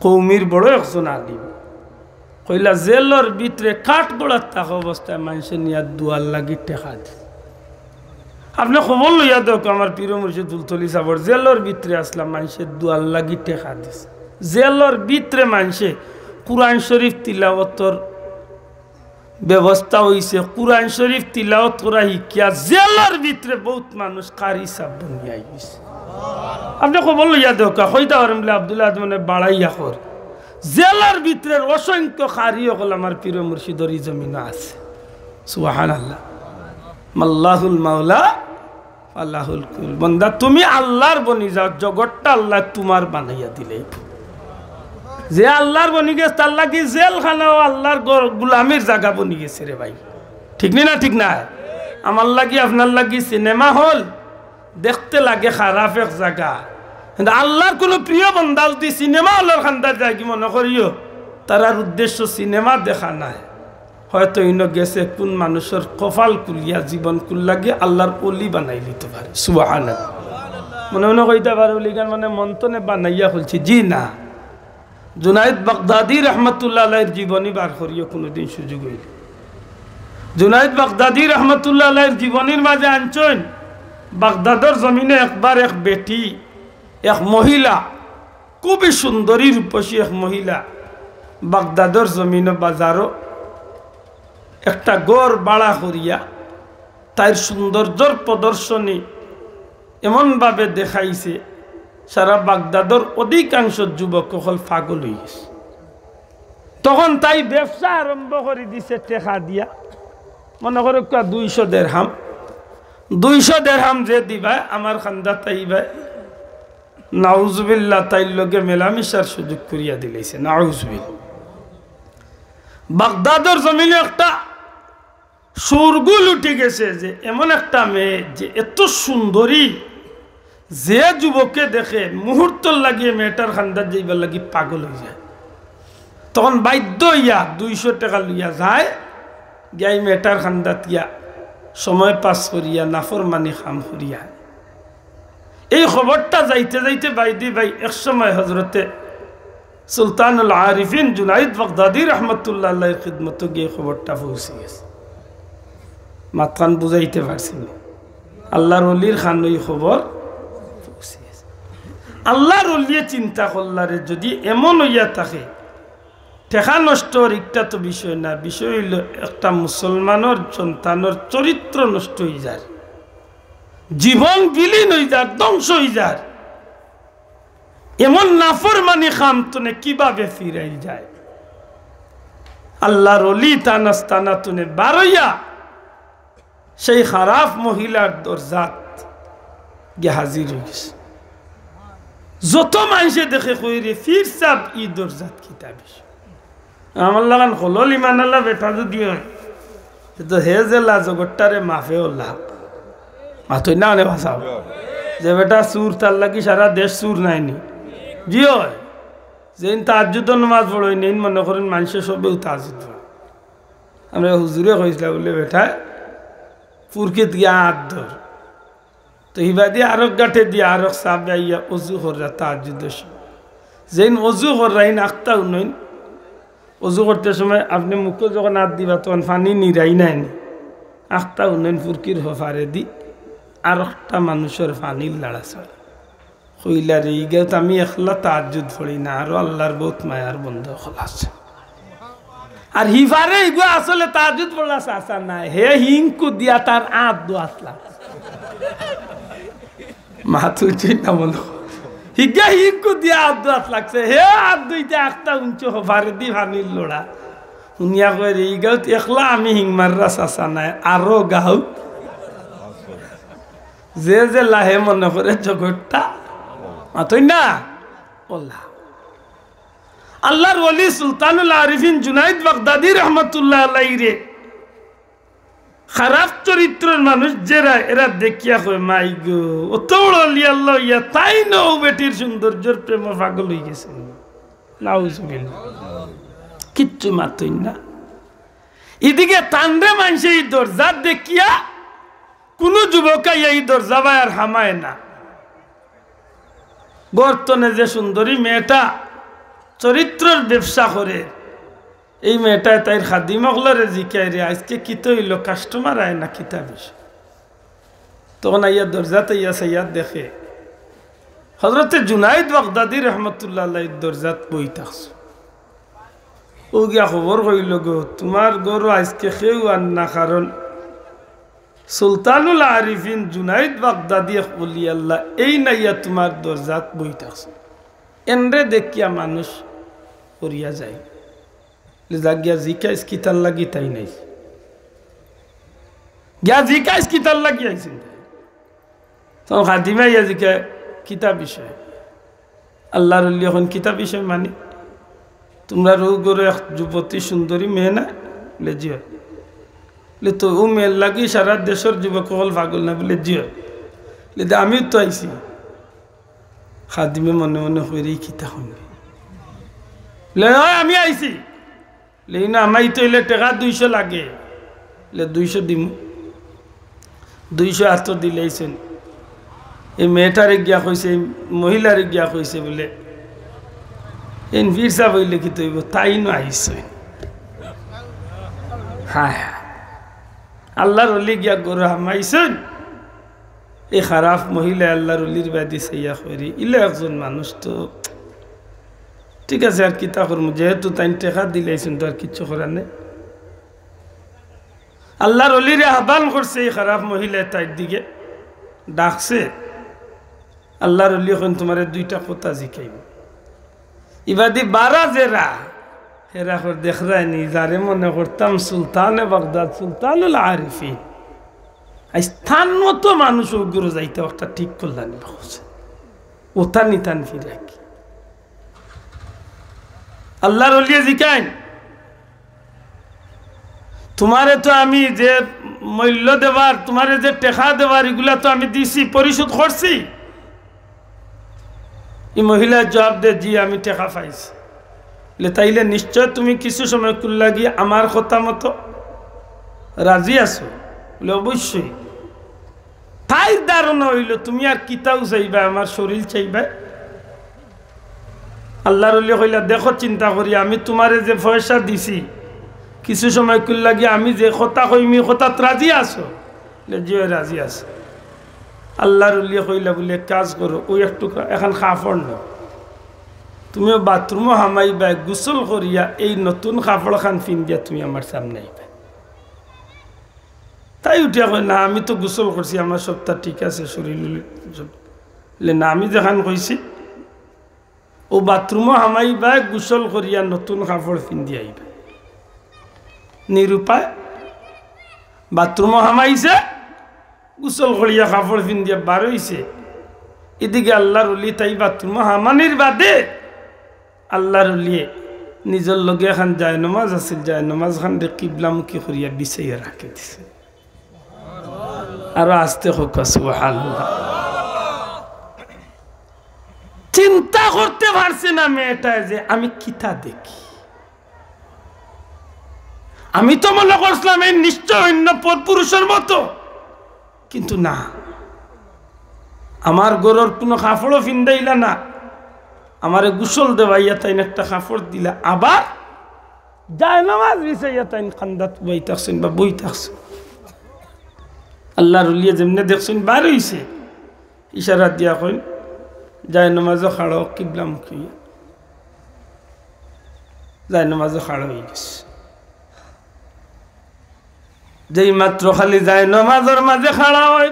কৌমির বড় একজন আলিম। কইলা জেলর ভিতরে কাঠ গোড়ার থাকা অবস্থায় মানুষের নিয়ে দুয়ার লাগি টেকা দে। আপনি খবর লইয়া দেখ আমার পীর মুর্শিদ ফুলতলি সাবর জেলর ভিতরে আসলাম, মানুষের দুয়ার লাগি টেকা দিছে। জেলর ভিতরে মানুষে কুরআন শরীফ তিলাওয়াতর ব্যবস্থা হইছে, কুরআন শরীফ তিলাওয়াত করা শিক্ষা জেলর ভিতরে বহুত মানুষ কারি সাব বনিয়া গেছে। আপনি খবর লইয়া দেখ হইতা পারেন বলে আব্দুল্লাহ মানে বাড়াইয়া কর, জেলার ভিতরে অসংখ্য কারি হল আমার পীর মুর্শিদর জমিন আছে। সুবহানাল্লাহ, মাল্লাহুল মাওলা আল্লাহুল কুল। বন্দা তুমি আল্লাহর বনি যাও, জগৎটা আল্লাহ তোমার বানাইয়া দিলে। যে আল্লাহর বনি গেছে আল্লাহ কি জেলখানাও আল্লাহর গুলামির জায়গা বনি গেছে রে ভাই, ঠিক না? ঠিক না? আমার লাগি আপনার লাগি সিনেমা হল দেখতে লাগে খারাপ এক জায়গা, কিন্তু আল্লাহর কোনো প্রিয় বন্দা যদি সিনেমা হলের খান্দা যায় কি মনে করিও তার উদ্দেশ্য সিনেমা দেখা নাই, হয়তো ইনো গেছে কোন মানুষের কপাল কুলিয়া জীবন কুল লাগে আল্লাহর অলি বানাই দিতে পারে। সুবহানাল্লাহ, মনে মনে কইতে পারে ওলিগান মানে মন্তনে বানাইয়া খুলছি। জি না, জুনাইদ বাগদাদি রহমতুল্লাহ আলাইহির জীবনী বার করিও কোনোদিন সুযোগ হইল। জুনাইদ বাগদাদি রহমতুল্লাহ আলাইহির জীবনীর মাঝে আনছেন বাগদাদর জমিনে একবার এক বেটি, এক মহিলা, খুবই সুন্দরী রূপসী এক মহিলা বাগদাদর জমিনে বাজারও একটা গড় বাড়া করিয়া তার সৌন্দর্যর প্রদর্শনী এমনভাবে দেখাইছে সারা বাগদাদর অধিকাংশ যুবক সকল পাগল হয়ে গেছে। তখন তাই ব্যবসা আরম্ভ করে দিছে টেকা দিয়া, মনে করো 200 দিরহাম, 200 দিরহাম যে দিবা আমার খান্দা তাইবা নাউজুবিল্লাহ তাইর লগে মেলামেশার সুযোগ করিয়া দিলাইছে। নাউজুবিল্লাহ। বাগদাদের জমিনে একটা সুরগুল উঠে গেছে যে এমন একটা মেয়ে যে এত সুন্দরী, যে যুবকে দেখে মুহূর্ত লাগিয়ে মেয়েটার খান্দার যাইবার লাগি পাগল হয়ে যায়। তখন বাধ্য হইয়া 200 টাকা লইয়া যায়, গাই মেয়েটার খান্দাত গিয়া সময় পাস করিয়া নাফরমানি খাম করিয়া। এই খবরটা যাইতে যাইতে বাইদি ভাই এক সময় হজরতে সুলতানুল আরিফিন জুনাইদ বাগদাদি রহমতুল্লাহ আল্লাহর খিদমতে গিয়ে খবরটা পৌঁছে গেছে। মাতখান বুঝাইতে পারছি না, আল্লাহর ওলির খান ওই খবর পৌঁছে গেছে। আল্লাহর ওলিয়ে চিন্তা করলারে যদি এমন হইয়া থাকে, টেকা নষ্টর একটা তো বিষয় না, বিষয় হইল একটা মুসলমানের সন্তানের চরিত্র নষ্ট হয়ে যায়, জীবন বিলীন হয়ে যায়, ধ্বংস হয়ে যায়। এমন নাফরমানি খাম তুনে কিভাবে ফিরাই যায়? আল্লাহর ওলি তানাস্তানা তুনে বারইয়া সেই খারাপ মহিলার দরজাত গিয়ে হাজির হয়ে গেছে। যত মানুষে দেখে কইরে ফির সাব ই দরজাত কিতাবে আমার লাগান হলল ইমান আল্লাহ বেটা যদি হয় তো হে যে লাজগট্টারে মাফে ওল্লাহ মাথই না অনেক ভাষা যে বেটা সুর তার লাগি সারা দেশ সুর নাইনি জি হয় যেন তাহাজ্জুদ নামাজ পড়ই নেই মনে করেন মানুষের সবেও তাহাজ্জুদ পড়ে। আমরা হুজুরে কইছিলাম বলে বেটা ফুরকিত গিয়া হাত ধর, তো হিবা দিয়ে আরক গাঠে দিয়ে আরক সাপ আইয়া অজু করা তাহাজ্জুদ যেন অজু করাইন আখতা উন্নয়ন। অজু করতে সময় আপনি মুখে যখন হাত দিবা তখন পানি নিরাই নাই আখতা উন্নয়ন ফুরকির হফারে দি আর একটা মানুষের পানির লাড়া চলে কইলার এই গেত আমি একলা তাহাজ্জুদ পড়ি না, আরো আল্লাহর বহুত মায়ার বন্ধু আছে। আর হিফারে ইগো আসলে তাহাজ্জুদ পড়লা চাচা নাই, হে হিংকু দিয়া তার আত দোয়াতলা মাথু চিন্তা মন হিগা হিংকু দিয়া আত দোয়াত লাগছে, হে আত দুইটা একটা উঞ্চ হফারে দি পানির লোড়া শুনিয়া কই এই গাঁত একলা আমি হিংমাররা চাচা নাই, আরো গাও যে যে লাহে মনে করে জগৎটা মাতই না ওল্লাহ। আল্লাহর ওলি সুলতানুল আরিফিন জুনাইদ বাগদাদি রহমতুল্লাহ আলাইহি রে খারাপ চরিত্রের মানুষ যারা এরা দেখিয়া কয় মাই গো অত বড় ওলি আল্লাহ ইয়া তাই নও বেটির সৌন্দর্যের প্রেম পাগল হয়ে গেছে। নাউজুবিল্লাহ। কিচ্ছু মাতই না। এদিকে তান্ডে মানুষ এই দরজা দেখিয়া কোন যুবকাই এই দরজা আর হামায় না। বর্তনে যে সুন্দরী মেয়েটা চরিত্রের ব্যবসা করে, এই মেয়েটায় তাই খাদিমগলরে জিকাই রে আজকে কিত হইল কাস্টমার আয় না কিতা বিষয়। তখন আইয়া দরজাতে ইয়া সাইয়াদ দেখে হজরতে জুনাইদ বাগদাদি রহমতুল্লাহ আল্লাহ দরজাত বই থাকছে। ও গিয়া খবর কইল গো তোমার গরু আজকে খেউ আর না, কারণ সুলতানুল আরিফিন জুনাইদ বাগদাদি বলি আল্লাহ এই নাইয়া তোমার দরজাত বই থাকছে। এনরে দেখিয়া মানুষ করিয়া যায় গিয়া জিকাইস কিতার লাগি তাই নাই গিয়া জিকাইস কিতার লাগি আইসেন তখন খাদিমা ইয়া জিকা কিতাব বিষয় আল্লাহর এখন কিতাব বিষয় মানে তোমরা রৌ গরু এক যুবতী সুন্দরী মেয়ে না বলে জিও বলে তো ও মেয়ের লাগি সারা দেশের যুবক সকল পাগল না বলে জিও বলে আমিও তো আইসি। খাদিমে মনে মনে হয়ে কিতা শুনবে বলে আমি আইসি না আমার তো এলে টাকা 200 লাগে, 200 দিম 200 হাত দিলেইছেন। এই মেয়েটারে গিয়া কইছে মহিলারে গিয়া কইছে বলে এন ভিরসা বইলে কি তৈব তাই না আইসে। হ্যাঁ আল্লাহর ওলি গিয়া গরু হামাইছেন। এই খারাপ মহিলা আল্লাহর ওলির বাদি সাইয়া করি ইলে একজন মানুষ তো ঠিক আছে আর কিতা করবো, যেহেতু তাই টেকা দিলেছেন তো আর কিচ্ছু করার নেই। আল্লাহর ওলিরে আহ্বান করছে এই খারাপ মহিলা তাই দিকে ডাকছে। আল্লাহর ওলি এখন তোমার 2টা কথা জিকাইব। ইবাদি 12 জেরা এরা দেখরানি যারে মনে করতাম সুলতানে বাগদাদ সুলতানুল আরিফিন স্থান মতো মানুষ ওগুলো যাইতে একটা ঠিক করলেন ওতা নিতান ফিরে কি আল্লাহর ওলিয়ে জিকাইন তোমারে তো আমি যে মূল্য দেবার তোমারে যে টেকা দেবার এগুলা তো আমি দিছি পরিশোধ করছি এই মহিলার জবাব দে জি আমি টেকা পাইছি তাইলে নিশ্চয় তুমি কিছু সময় কুল্লা গিয়ে আমার কথা মতো রাজি আছো বলে অবশ্যই তাই ধারণা হইল তুমি আর কিতাও চাইবা আমার শরীর চাইবা আল্লাহর ওলি কইলা দেখো চিন্তা করি আমি তোমারে যে পয়সা দিছি কিছু সময় কুল্লা গিয়ে আমি যে কথা কইমি কথা রাজি আছো জি রাজি আছো আল্লাহর ওলি কইলা বলে কাজ করো ওই একটু এখন কাপড় নাও তুমিও বাথরুমও হামাইবা গোসল করিয়া এই নতুন কাপড় খান পিন্দিয়া তুমি আমার সামনে আইবা তাই উঠিয়া কই না আমি তো গোসল করছি আমার সবটা ঠিক আছে শরীর না আমি যেখান কইছি ও বাথরুমও হামাইবা গোসল করিয়া নতুন কাপড় পিন্দি আইবা নিরুপায় বাথরুমও হামাইছে গোসল করিয়া কাপড় পিন্দিয়া বার হইছে এদিকে আল্লাহর ওলি তাই বাথরুমও হামানির বাদে আল্লাহর ওলিয়ে নিজের লগে এখন যায় নমাজ আছিল যায় নমাজ খান কিবলামুখী করিয়া বিছাইয়া রাখি দিছে আর আস্তে হোক সুবহানাল্লাহ চিন্তা করতে পারছে না মেয়েটা যে আমি কিতা দেখি আমি তো মনে করছিলাম এই নিশ্চয় অন্য পুরুষের মতো কিন্তু না আমার গরুর কোনো কাপড়ও ফিন্দাইলা না আমারে গোসল দেওয়াইয়া তাই একটা কাপড় দিলা আবার যায় নামাজ বিছাইয়া তাই কান্দাত বই থাকছেন বা বই থাকছেন আল্লাহর ওলিয়ে যেমনে দেখছেন বার হইছে ইশারা দিয়া কইন যায় নামাজও খাড়ো কিবলামুখী যায় নামাজও খাড়ো হয়ে গেছে যেই মাত্র খালি যায় নামাজের মাঝে খাড়া হয়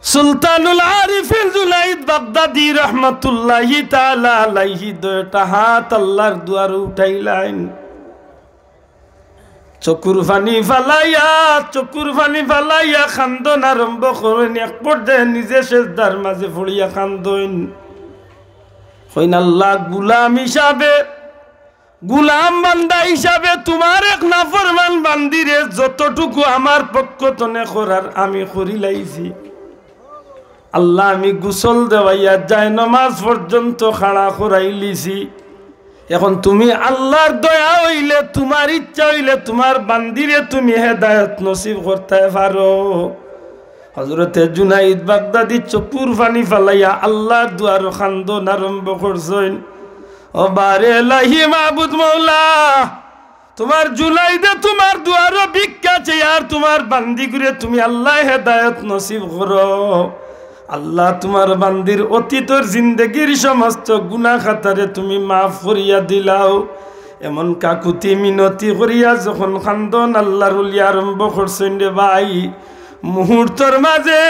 সুলতানুল আরিফিন জুনাইদ বাগদাদি রহমাতুল্লাহি তাআলা আলাইহি দুইটা হাত আল্লাহর দুয়ারে উঠাইলেন চকুর পানি ফালাইয়া খান্দন আরম্ভ করেন এক পর্যায়ে নিজে সেজদার মাঝে পড়িয়া কান্দন কইন আল্লাহ গুলাম বান্দা হিসাবে তোমার এক নাফরমান বান্দিরে যতটুকু আমার পক্ষ তনে করার আমি করি লাইছি আল্লাহ আমি গোসল দেওয়াইয়া যায় নামাজ পর্যন্ত খাড়া করাই লিছি এখন তুমি আল্লাহর দয়া হইলে তোমার ইচ্ছা হইলে তোমার বান্দিরে তুমি হেদায়েত নসিব করতে পারো হযরতে জুনাইদ বাগদাদি চকুর পানি ফালাইয়া আল্লাহর দুয়ার খান্দন আরম্ভ করছেন ও বারে লাহি মাবুদ মাওলা তোমার জুনাইদে তোমার দুয়ার ভিক্ষা চাই আর তোমার বান্দি করে তুমি আল্লাহ হেদায়েত নসিব করো আল্লাহ তোমার বান্দির অতীতের জিন্দগির সমস্ত গুনাহ খাতারে তুমি মাফ করিয়া দিলাও এমন কাকুতি মিনতি করিয়া যখন খান্দন আল্লাহর ওলি আরম্ভ করছেন রে ভাই মুহূর্তের মাঝে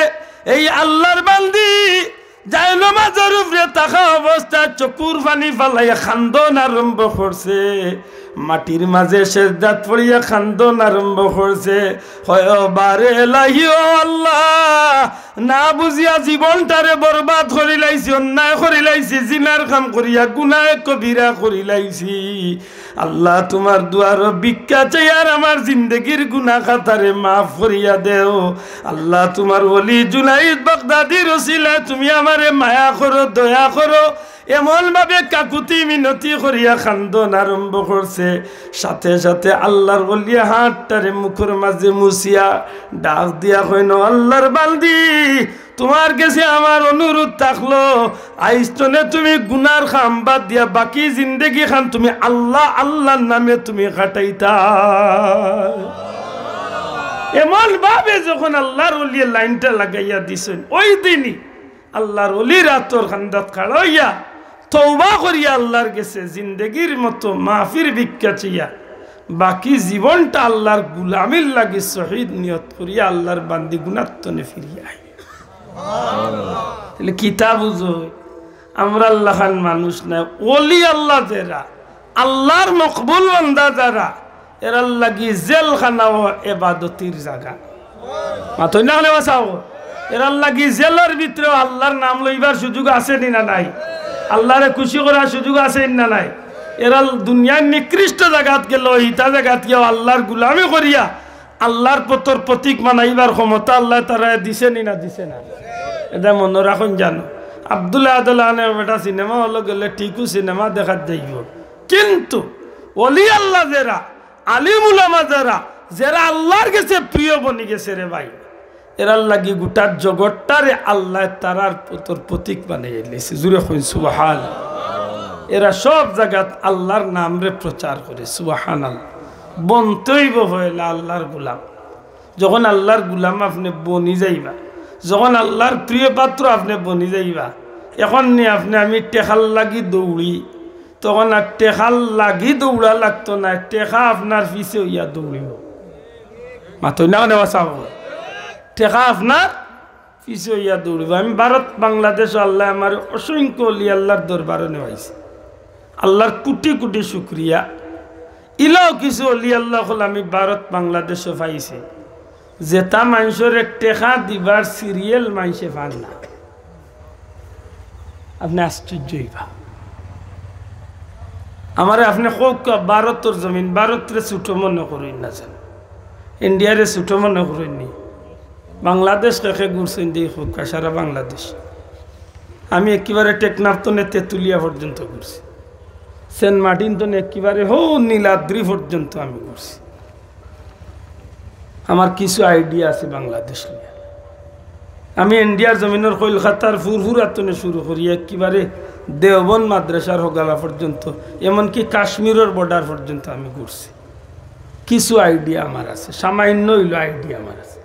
এই আল্লাহর বান্দি যায় নামাজের উপরে থাকা অবস্থা চকুর পানি ফালাইয়া খান্দন আরম্ভ করছে মাটির মাঝে সেজদাত পড়িয়া খান্দন আরম্ভ করছে হয় বারে লাহি ও আল্লাহ না বুঝিয়া জীবনটারে বরবাদ করি লাইছি অন্যায় করি লাইছি জিনার কাম করিয়া গুনাহ কবিরা করি লাইছি আল্লাহ তোমার দুয়ার ভিক্ষা চাই আর আমার জিন্দগির গুনাহ খাতারে মাফ করিয়া দেও আল্লাহ তোমার ওলি জুনাইদ বাগদাদির ওসিলায় তুমি আমারে মায়া করো দয়া করো এমন ভাবে কাকুতি মিনতি করিয়া খান্দন আরম্ভ করছে সাথে সাথে আল্লাহর ওলি হাতটারে মুখের মাঝে মুছিয়া ডাক দিয়া কইন আল্লাহর বান্দি তোমার কাছে আমার অনুরোধ থাকলো আইস্তনে তুমি গুনার খাম বাদ দিয়া বাকি জিন্দেগি খান তুমি আল্লাহ আল্লাহর নামে তুমি কাটাইতা এমন ভাবে যখন আল্লাহর ওলি লাইনটা লাগাইয়া দিছেন ওই দিনই আল্লাহর ওলি রাতর খান্দাত খাড়াইয়া তওবা করিয়া আল্লাহর কাছে জিন্দগির মতো মাফির ভিক্ষা চাইয়া বাকি জীবনটা আল্লাহর গুলামির লাগে শহীদ নিয়ত করিয়া আল্লাহর বান্দি গুনাত্তনে ফিরিয়া আয় তাহলে কিতাব বুঝো আমরা আল্লাহ খান মানুষ না ওলি আল্লাহ যারা আল্লাহর মকবুল বান্দা যারা এরা লাগি জেলখানা ও ইবাদতির জায়গা মাথা না হলে বাঁচাও এরা লাগি জেলের ভিতরে আল্লাহর নাম লইবার সুযোগ আছে না নাই আল্লাহরে খুশি করার সুযোগ আছে না নাই এরা দুনিয়ার নিকৃষ্ট জায়গাত গেল হিতা জায়গাত গিয়ে আল্লাহর গুলামি করিয়া আল্লাহর পতর প্রতীক মানাইবার ক্ষমতা আল্লাহ তারা দিছে না দিছে না এটা মনে রাখুন জানো আব্দুল্লাহ আদুল্লাহনের বেটা সিনেমা হলো গেলে ঠিকও সিনেমা দেখার যাইব কিন্তু ওলি আল্লাহ যারা আলিম উলামা যারা আল্লাহর কাছে প্রিয় বনি গেছে রে ভাই এরা লাগি গোটা জগৎটারে আল্লাহ তারার পতর প্রতীক বানিয়ে এলিছে জুড়ে কইন সুবহানাল্লাহ এরা সব জায়গাত আল্লাহর নাম রে প্রচার করে সুবহানাল্লাহ বনতেইব হইলা আল্লাহর গোলাম যখন আল্লাহর গোলাম আপনি বনি যাইবা যখন আল্লাহর প্রিয় পাত্র আপনি বনি যাইবা এখন নি আপনি আমি টেকাল লাগি দৌড়ি তখন আর টেকাল লাগি দৌড়া লাগতো না টেকা আপনার পিছে হইয়া দৌড়িব মাথই না নেওয়া চাব টেকা আপনার পিছে হইয়া দৌড়িব আমি ভারত বাংলাদেশ আল্লাহ আমার অসংখ্য অলি আল্লাহর দরবারে নেওয়াইছে আল্লাহর কোটি কোটি শুক্রিয়া ইলাও কিছু অলি আল্লাহ হল আমি ভারত বাংলাদেশে পাইছি যেটা মানুষের টেকা দিবার সিরিয়াল মানুষে পান না আপনি আশ্চর্য হইবা আমার আপনি হোক ভারতের জমিন ভারতের ছোট মনে করেন না যেন ইন্ডিয়ারে ছোট মনে করেননি বাংলাদেশ কেকে ঘুরছেন দিয়ে হোক সারা বাংলাদেশ আমি একেবারে টেকনাফ তো তেঁতুলিয়া পর্যন্ত ঘুরছি সেন্ট মার্টিন তো একেবারে হো নীলাদ্রি পর্যন্ত আমি ঘুরছি আমার কিছু আইডিয়া আছে বাংলাদেশ নিয়ে আমি ইন্ডিয়ার জমিনের কলকাতার ফুরফুরাতনে শুরু করি একেবারে দেওবন মাদ্রাসার হোগালা পর্যন্ত এমনকি কাশ্মীরের বর্ডার পর্যন্ত আমি ঘুরছি কিছু আইডিয়া আমার আছে সামান্য হইল আইডিয়া আমার আছে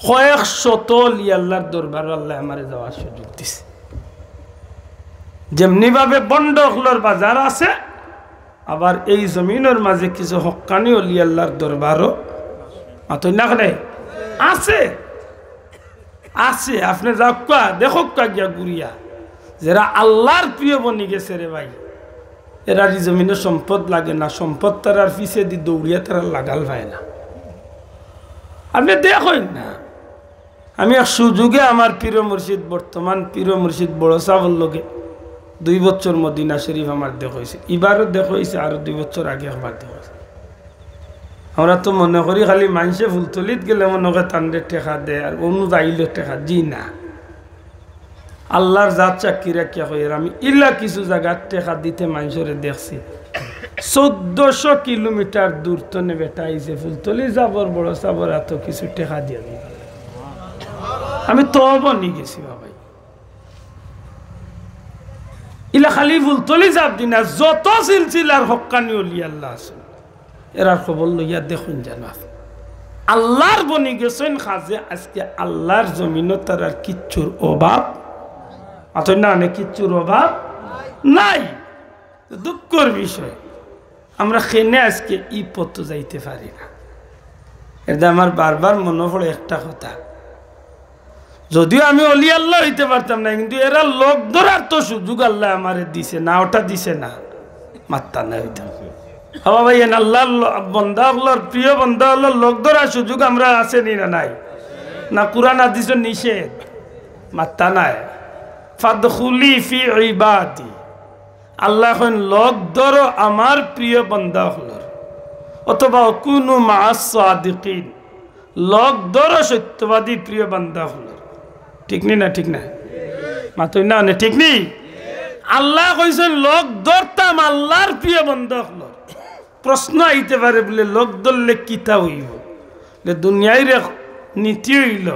কয়েক শত আল্লাহর দরবার আল্লাহ আমার যাওয়ার সুযোগ দিছে যেমনিভাবে বন্ড হলর বাজার আছে আবার এই জমিনের মাঝে কিছু হক্কানি অলি আল্লাহর দরবারও আছে আছে আপনি যাও কা দেখো কা গিয়া গুড়িয়া যারা আল্লাহর প্রিয় বনি গেছে রে ভাই এরা জমিনে সম্পদ লাগে না সম্পদ তারার পিছে দি দৌড়িয়া তারা লাগাল পায় না আপনি দেখেন না আমি এক সুযোগে আমার প্রিয় মুর্শিদ বর্তমান প্রিয় মুর্শিদ বড় সাবল লোকে 2 বছর মদিনা শরীফ আমার দেখ হয়েছে এবারও দেখ হয়েছে আরো 2 বছর আগে একবার দেখ হয়েছে আমরা তো মনে করি খালি মানুষে ফুলতলিত গেলে মনে করে তান্ডে টেকা দেয় আর অনুযায়ীলে টেকা জি না আল্লাহর জাত চাকরি রাখিয়া হয়ে আমি ইলা কিছু জায়গার টেকা দিতে মানুষের দেখছি 1400 কিলোমিটার দূর তো নেবে টাইছে ফুলতলি যাবর বড় সাবর এত কিছু টেকা দিয়ে দিই আমি তো বনি গেছি বাবাই ইলা খালি ফুলতলি যাব দিনা যত সিলসিলার হক্কানি ওলি আল্লাহ আছে এরার খবর লইয়া দেখুন জানো আল্লাহর বনি গেছেন খাজে আজকে আল্লাহর জমিনও তার আর কিচ্ছুর অভাব আচ্ছা না কিচ্ছুর অভাব নাই দুঃখের বিষয় আমরা খেনে আজকে ই পথ যাইতে পারি না এটা আমার বারবার মনে পড়ে একটা কথা যদিও আমি অলি আল্লাহ হইতে পারতাম না কিন্তু এরা লোক ধরার তো সুযোগ আল্লাহ আমারে দিছে না ওটা দিছে না মাত্তা না হইতাম বাবা ভাই আল্লাহ বন্দা হলোর প্রিয় বন্দা হলো লোক ধরার সুযোগ আমরা আছে নি না নাই না কুরআন হাদিসের নিষেধ মাত্তা নাই ফাদখুলি ফি ইবাদি আল্লাহ এখন লোক ধরো আমার প্রিয় বন্দা হলোর অথবা কুনু মাআস সাদিকিন লোক ধরো সত্যবাদী প্রিয় বন্দা হলোর ঠিক নি না ঠিক না মাতই না ঠিক নি আল্লাহ কইছেন লোক ধরতাম আল্লাহর প্রিয় বন্দা হলোর প্রশ্ন আইতে পারে বলে লোক ধরলে কিতা হইব দুনিয়ায় নীতি হইল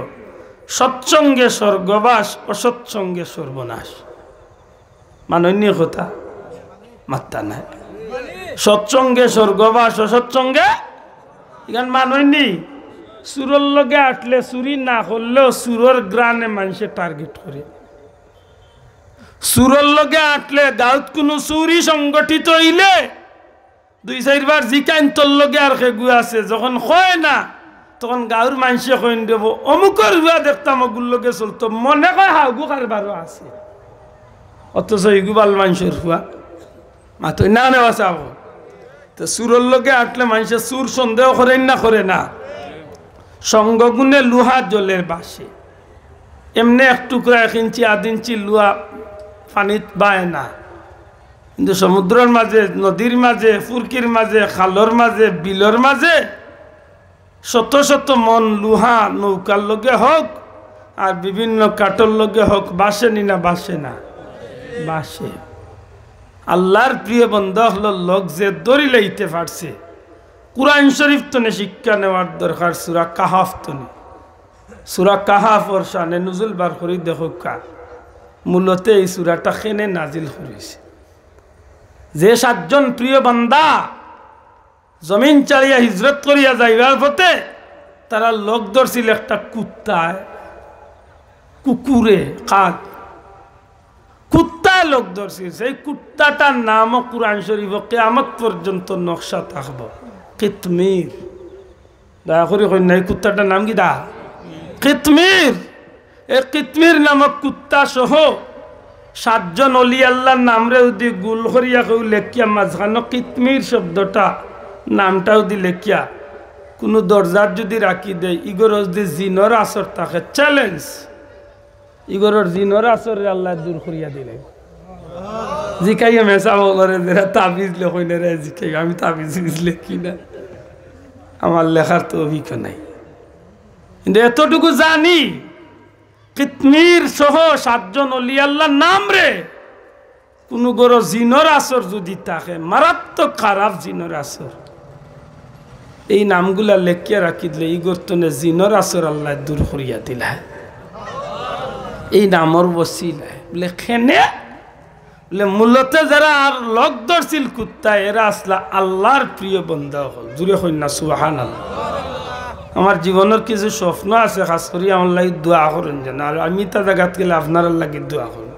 সৎসঙ্গে স্বর্গবাস অসৎসঙ্গে সর্বনাশ মানন্য কথা মাত্তা নাই সৎসঙ্গে স্বর্গবাস অসৎসঙ্গে এখান মাননি সুরের লগে আটলে চুরি না করলেও সুরের গ্রানে মানুষে টার্গেট করে সুরের লগে আটলে গাঁত কোনো চুরি সংগঠিত হইলে 2-4 বার জিকাইন তোর লগে আর খেগু আছে যখন হয় না তখন গাঁর মানুষে কইন দেব অমুকর হুয়া দেখতাম ওগুর লগে চলতো মনে কয় হাগু কারবারও আছে অথচ ইগুবাল মানুষের হুয়া মাতই না নেওয়া চাব তো সুরের লোকে আটলে মানুষের সুর সন্দেহ করেন না করে না সঙ্গগুণে লুহা জলের বাসে এমনি এক টুকরা 1 ইঞ্চি 1.5 ইঞ্চি লুহা পানিত বায় না কিন্তু সমুদ্রের মাঝে নদীর মাঝে ফুরকির মাঝে খালর মাঝে বিলর মাঝে শত শত মন লুহা নৌকার লগে হোক আর বিভিন্ন কাঠর লগে হোক বাসে নি না বাসে না বাসে আল্লাহর প্রিয় বন্ধা হলো লোক যে দড়ি লাইতে পারছে কুরআন শরীফ তনে শিক্ষা নেওয়ার দরকার সূরা কাহাফ তনে সূরা কাহাফ ওর শানে নুজুল বার করি দেখো কা মূলত এই সূরাটা কেনে নাজিল করেছে যে 7 জন প্রিয় বান্দা জমিন চালিয়া হিজরত করিয়া যাইবার পথে তারা লোক ধরছিল একটা কুত্তায় কুকুরে কাক কুত্তায় লোক ধরছিল সেই কুত্তাটার নামও কুরআন শরীফ কিয়ামত পর্যন্ত নকশা থাকব কিতমির দয়া করে কই নাই কুত্তাটার নাম কি দা কিতমির এই কিতমির নামক কুত্তা সহ 7 জন ওলি আল্লাহর নামরে যদি গুল করিয়া কেউ লেখিয়া মাঝখানো কিতমির শব্দটা নামটাও দি লেখিয়া কোনো দরজার যদি রাখি দেয় ইগর যদি জিনর আসর থাকে চ্যালেঞ্জ ইগরের জিনর আসর আল্লাহ দূর করিয়া দিলে জিকাইয়া মেসা বলরে যারা তাবিজ লেখই না রে জিকাই আমি তাবিজ লেখি না আমার লেখার তো অভিজ্ঞতা নাই কিন্তু এতটুকু জানি কিতমির সহ 7 জন ওলি আল্লাহর নাম রে কোন গরো জিনর আসর যদি থাকে মারাত্মক খারাপ জিনর আসর এই নামগুলা লেখিয়া রাখি দিলে এই গর্তনে জিনর আসর আল্লাহ দূর করিয়া দিলা এই নামর বসিলায় বলে খেনে বলে মূলত যারা আর লোক ধরছিল কুত্তা এরা আসলা আল্লাহর প্রিয় বন্ধা হল জুড়ে হই না সুবহানাল্লাহ আমার জীবনের কিছু স্বপ্ন আছে খাস করি আমার লাগি দোয়া করেন যেন আর আমি তা জায়গাত গেলে আপনার লাগি দোয়া করুন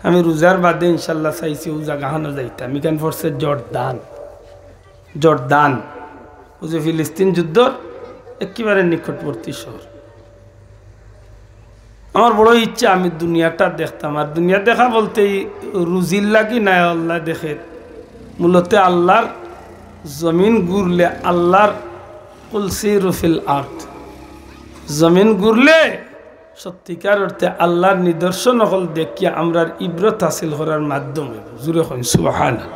আমি রোজার বাদে ইনশাল্লাহ চাইছি ও জায়গাখানো যাইতাম এখান পড়ছে জর্দান ও যে ফিলিস্তিন যুদ্ধর একেবারে নিকটবর্তী শহর আমার বড় ইচ্ছা আমি দুনিয়াটা দেখতাম আর দুনিয়া দেখা বলতে রুজির লাগি না আল্লাহ দেখে মূলত আল্লাহর জমিন ঘুরলে আল্লাহর কুলসিরু ফিল আরদ জমিন ঘুরলে সত্যিকার অর্থে আল্লাহর নিদর্শন হল দেখিয়া আমরা ইব্রত হাসিল করার মাধ্যমে জুড়ে হন সুবহানাল্লাহ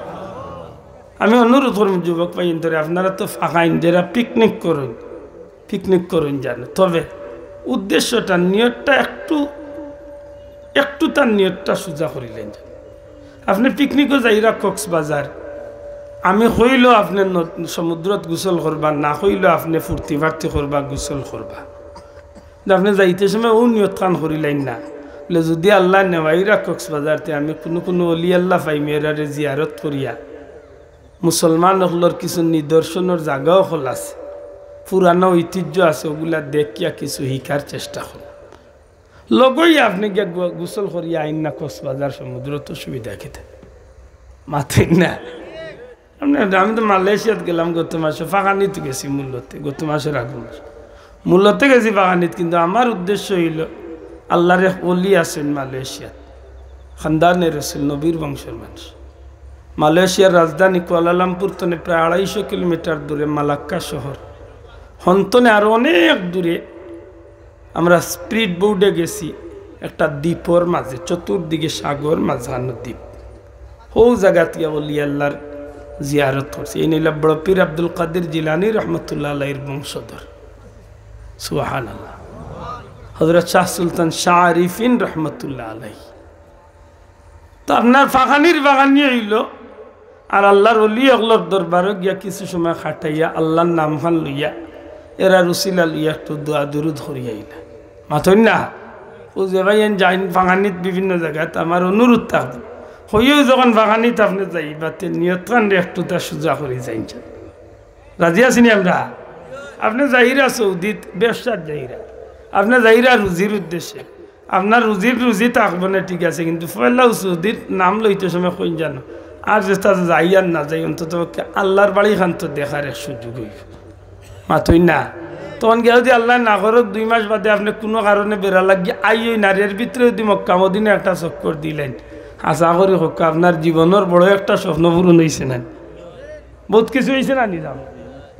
আমি অনুরোধ করব যুবক ভাই ধরে আপনারা তো ফাঁকাইন যারা পিকনিক করুন জানো তবে উদ্দেশ্যটা নিয়তটা একটু তার নিয়তটা সোজা করিলেন আপনি পিকনিকও যাইরা কক্সবাজার আমি হইল আপনি সমুদ্রত গোসল করবা না হইল আপনি ফুর্তি ফার্তি করবা গোসল করবা আপনি যাইতে সময় ও নিয়ত খান করিলেন না বলে যদি আল্লাহ নেওয়াইরা কক্সবাজারতে আমি কোনো অলি আল্লাহ পাই মেয়েরারে জিয়ারত করিয়া মুসলমান হলর কিছু নিদর্শনের জায়গাও হল আছে পুরানো ঐতিহ্য আছে ওগুলা দেখিয়া কিছু শিকার চেষ্টা করুন লগই আপনি গিয়ে গোসল করিয়া আইন না কক্সবাজার সমুদ্র তো সুবিধা খেতে মাথেন না আমি তো মালয়েশিয়াত গেলাম গত মাসে ফাঁকানিতে গেছি গত মাসের আগে মূলতে গেছি ফাঁকানিত কিন্তু আমার উদ্দেশ্য হইল আল্লাহর ওলি আছেন মালয়েশিয়াত খানদানে রসুল নবীর বংশের মানুষ মালয়েশিয়ার রাজধানী কুয়ালালামপুর তনে প্রায় 250 কিলোমিটার দূরে মালাক্কা শহর হন্তনে আরো অনেক দূরে আমরা স্পিড বোর্ডে গেছি একটা দ্বীপর মাঝে চতুর্দিকে সাগর মাঝখানো দ্বীপ ও জায়গা থেকে বলি আল্লাহর জিয়ারত করছে এই নিলাম বড় পীর আব্দুল কাদের জিলানী রহমতুল্লাহ আলাইহির বংশধর সুবহানাল্লাহ হযরত শাহ সুলতান শাহ আরিফিন রহমতুল্লাহ আলাইহি তো আপনার ফাঁকানির বাগানি হইল আর আল্লাহর ওলি অগলর দরবারে গিয়া কিছু সময় খাটাইয়া আল্লাহর নাম খান লইয়া এরা রুসিলা লইয়া একটু দোয়া দুরুদ করিয়া আইলা মাথন না ও যে ভাই যাইন ফাঁকানিত বিভিন্ন জায়গায় আমার অনুরোধ থাকবে হইও যখন বাগানিত আপনি যাইবা তে নিয়তখান একটু তা সোজা করে যাইন রাজি আছেনি আমরা আপনি যাইরা সৌদিত ব্যবসার যাইরা আপনি যাইরা রুজির উদ্দেশ্যে আপনার রুজি থাকবো না ঠিক আছে কিন্তু পয়লা সৌদির নাম লইতে সময় কই জানো আর যেটা যাই আর না যাই অন্তত আল্লাহর বাড়ি খান তো দেখার এক সুযোগ হইব মাথই না তখন গিয়ে যদি আল্লাহ না করো 2 মাস বাদে আপনি কোনো কারণে বেড়া লাগিয়ে আইই নারীর ভিতরে যদি মক্কা মদিনা একটা চক্কর দিলেন আশা করি হোক আপনার জীবনের বড় একটা স্বপ্ন পূরণ হয়েছে না, বহুত কিছু হয়েছে না নিজাম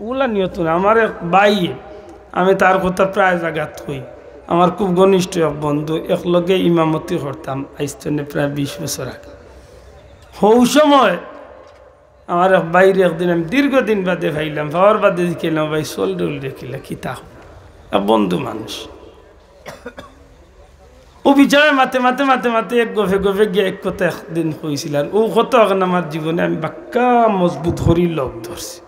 ওগুলা নিয়ত না। আমার এক ভাই, আমি তার কথা প্রায় জায়গাত হই, আমার খুব ঘনিষ্ঠ এক বন্ধু, একলগে ইমামতি করতাম আইস্তনে প্রায় 20 বছর আগে। হৌ সময় আমার এক বাইরে একদিন আমি দীর্ঘদিন বাদে ভাইলাম, ভাবার বাদে দেখলাম ভাই চল ডল দেখিলা কিতা এক বন্ধু মানুষ। ও বিচারে মাতে মাতে মাতে মাতে এক গভে গভে গিয়ে এক কথা একদিন কইছিল, আর ও কত এখন আমার জীবনে আমি বাক্কা মজবুত হরি লগ ধরছি।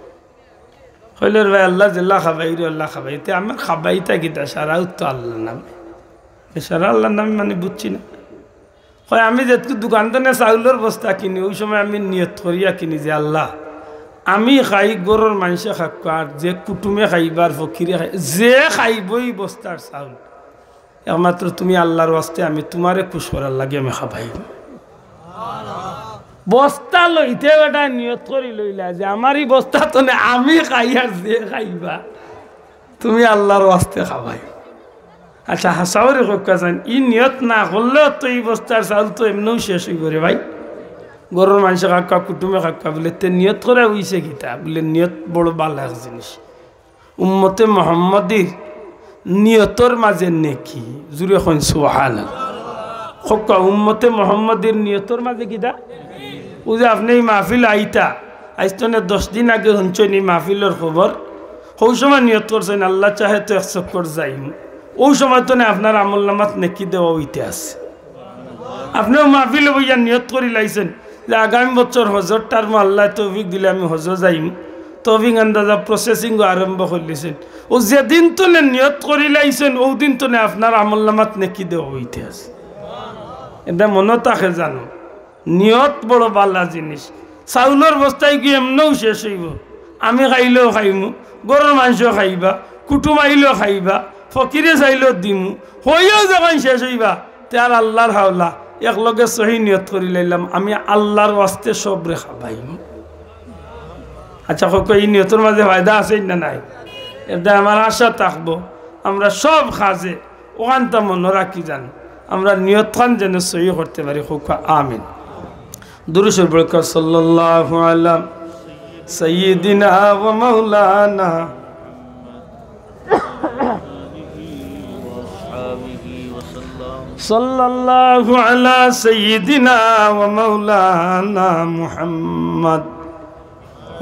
হইলের ভাই আল্লাহ জেল্লা খাবাই রে আল্লাহ খাবাই, তে আমার খাবাইটা গীতা সারাও তো আল্লাহর নামে, সারা আল্লাহর নামে মানে বুঝছি না। হয় আমি যেহেতু দোকানদানে চাউলের বস্তা কিনি, ওই সময় আমি নিয়ত করিয়া কিনি যে আল্লাহ আমি খাই গরুর মানুষে খাক, আর যে কুটুমে খাইবার ফকিরে খাই, যে খাইবই বস্তার চাউল একমাত্র তুমি আল্লাহর ওয়াস্তে আমি তোমারে খুশ করার লাগে আমি খাবাই। বস্তা লইতে বেটা নিয়ত করি লইলা যে আমারই বস্তা তো আমি খাই, আর যে খাইবা তুমি আল্লাহর ওয়াস্তে খাবাই। আচ্ছা হাসাওয়ারে কক্কা চান ই নিয়ত না করলেও তো এই বস্তার চাউল তো এমনিও শেষ হয়ে করে ভাই, গরুর মানুষে কাকা কুটুমে কাকা বলে তে নিয়ত করে হইছে কিতা বলে নিয়ত বড় ভালো এক জিনিস। উম্মতে মোহাম্মদীর নিয়তর মাঝে নেকি জুড়ে এখন সুবহানাল্লাহ কক্কা উম্মতে মোহাম্মদীর নিয়তর মাঝে কিতা ও যে আপনি এই মাহফিল আইতা আইস্তনে 10 দিন আগে শুনছেন এই মাহফিলের খবর, ওই সময় নিয়ত করছেন আল্লাহ চাহে তো 1 চক্কর যাইম, ওই সময় তো আপনার আমল নামাত নেকি দেওয়া হইতে আছে। আপনিও মাহফিলে বইয়া নিয়ত করে লাইছেন যে আগামী বছর হজর টার্ম আল্লাহ তৌফিক দিলে আমি হজ যাইম, তৌফিক আন্দাজা প্রসেসিং আরম্ভ করলিছেন। ও যেদিন তো নিয়ত করে লাইছেন ওই দিন তো আপনার আমল নামাত নেকি দেওয়া হইতে আছে। এটা মনে থাকে জানো, নিয়ত বড় বালা জিনিস। চাউলের বস্তায় কি এমনও শেষ হইব, আমি খাইলেও খাইমু, গরুর মাংসও খাইবা, কুটুম আইলেও খাইবা, ফকিরে চাইলেও দিমু, হইয়াও যখন শেষ হইবা তে আর আল্লাহর হাওলা একলগে সহি নিয়ত করে লাইলাম আমি আল্লাহর ওয়াস্তে সবরে খাবাইম। আচ্ছা কক এই নিয়তের মাঝে ফায়দা আছে না নাই? এটা আমার আশা থাকবো আমরা সব কাজে ওখানটা মনে রাখি যান, আমরা নিয়ত খান যেন সহি করতে পারি। কক আমিন। দুরূদ শরীফ পড়ে সাল্লাল্লাহু আলা সাইয়্যিদিনা ওয়া মাওলানা সাল্লাল্লাহু আলা সাইয়্যিদিনা ওয়া মাওলানা মুহাম্মদ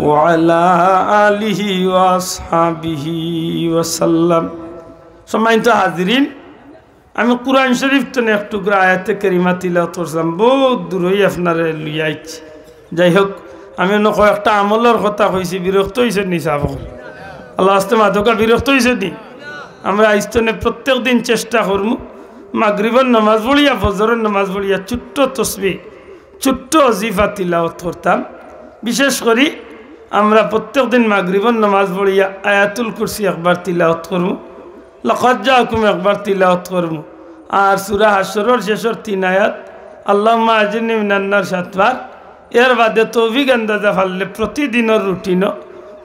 ওয়া আলা আলিহি ওয়া আসহাবিহি ওয়া সাল্লাম। সম্মানিত হাজিরিন, আমি কুরআন শরীফ তো একটু আয়াতে কারিমা তিলাওয়াত করলাম, বহুত দূর হয়ে আপনারা লইয়া আইছি। যাই হোক, আমি কয়েকটা আমলের কথা কইছি, বিরক্ত হয়েছে নি সাহেব? আল্লাহ আস্তে মাদকা বিরক্ত হয়েছে নি? আমরা আইস্তনে প্রত্যেক দিন চেষ্টা করবো মাগরিবের নামাজ পড়িয়া ফজরের নামাজ পড়িয়া ছোট্ট তসবিহ ছোট্ট ওজিফা তিলাওয়াত করতাম। বিশেষ করে আমরা প্রত্যেক দিন মাগরিবের নামাজ পড়িয়া আয়াতুল কুরসি একবার তিলাওয়াত করবো, লাকাদ জাআকুম একবার তিলাওয়াত করবো, আর সূরা হাশরের শেষের 3 আয়াত আল্লাহুম্মা আজরনি মিনান নার 7 বার। এর বাদে তৌফিক আন্দাজা ফাললে প্রতিদিনের রুটিনও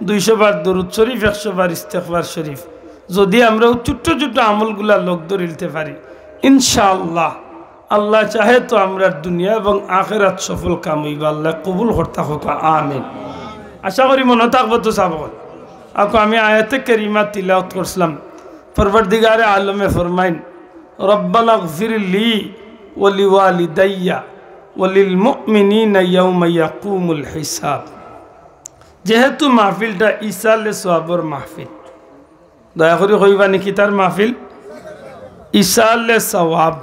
200 বার দরুদ শরীফ, 100 বার ইস্তেগফার শরীফ। যদি আমরা ছোট্ট ছোট্ট আমলগুলা লোক ধরিতে পারি ইনশাআল্লাহ, আল্লাহ চাহে তো আমরা দুনিয়া এবং আখিরাত সফল কাম হইবা। আল্লাহ কবুল করতে হোক, আমিন। আশা করি মনে থাকবো তো সাবক। আকৌ আমি আয়াতে কারিমা তিলাওয়াত করছিলাম, পরবর্তীগারে আলমে ফরমাইন রব্বানা গফির লি ওয়া লিওয়ালিদাইয়া ওয়া লিল মুমিনিনা ইয়াওমা ইয়াকুমুল হিসাব। যেহেতু মাহফিলটা ইসালে সওয়াবের মাহফিল, দয়া করে কইবা নাকি তার মাহফিল ইসালে সওয়াব।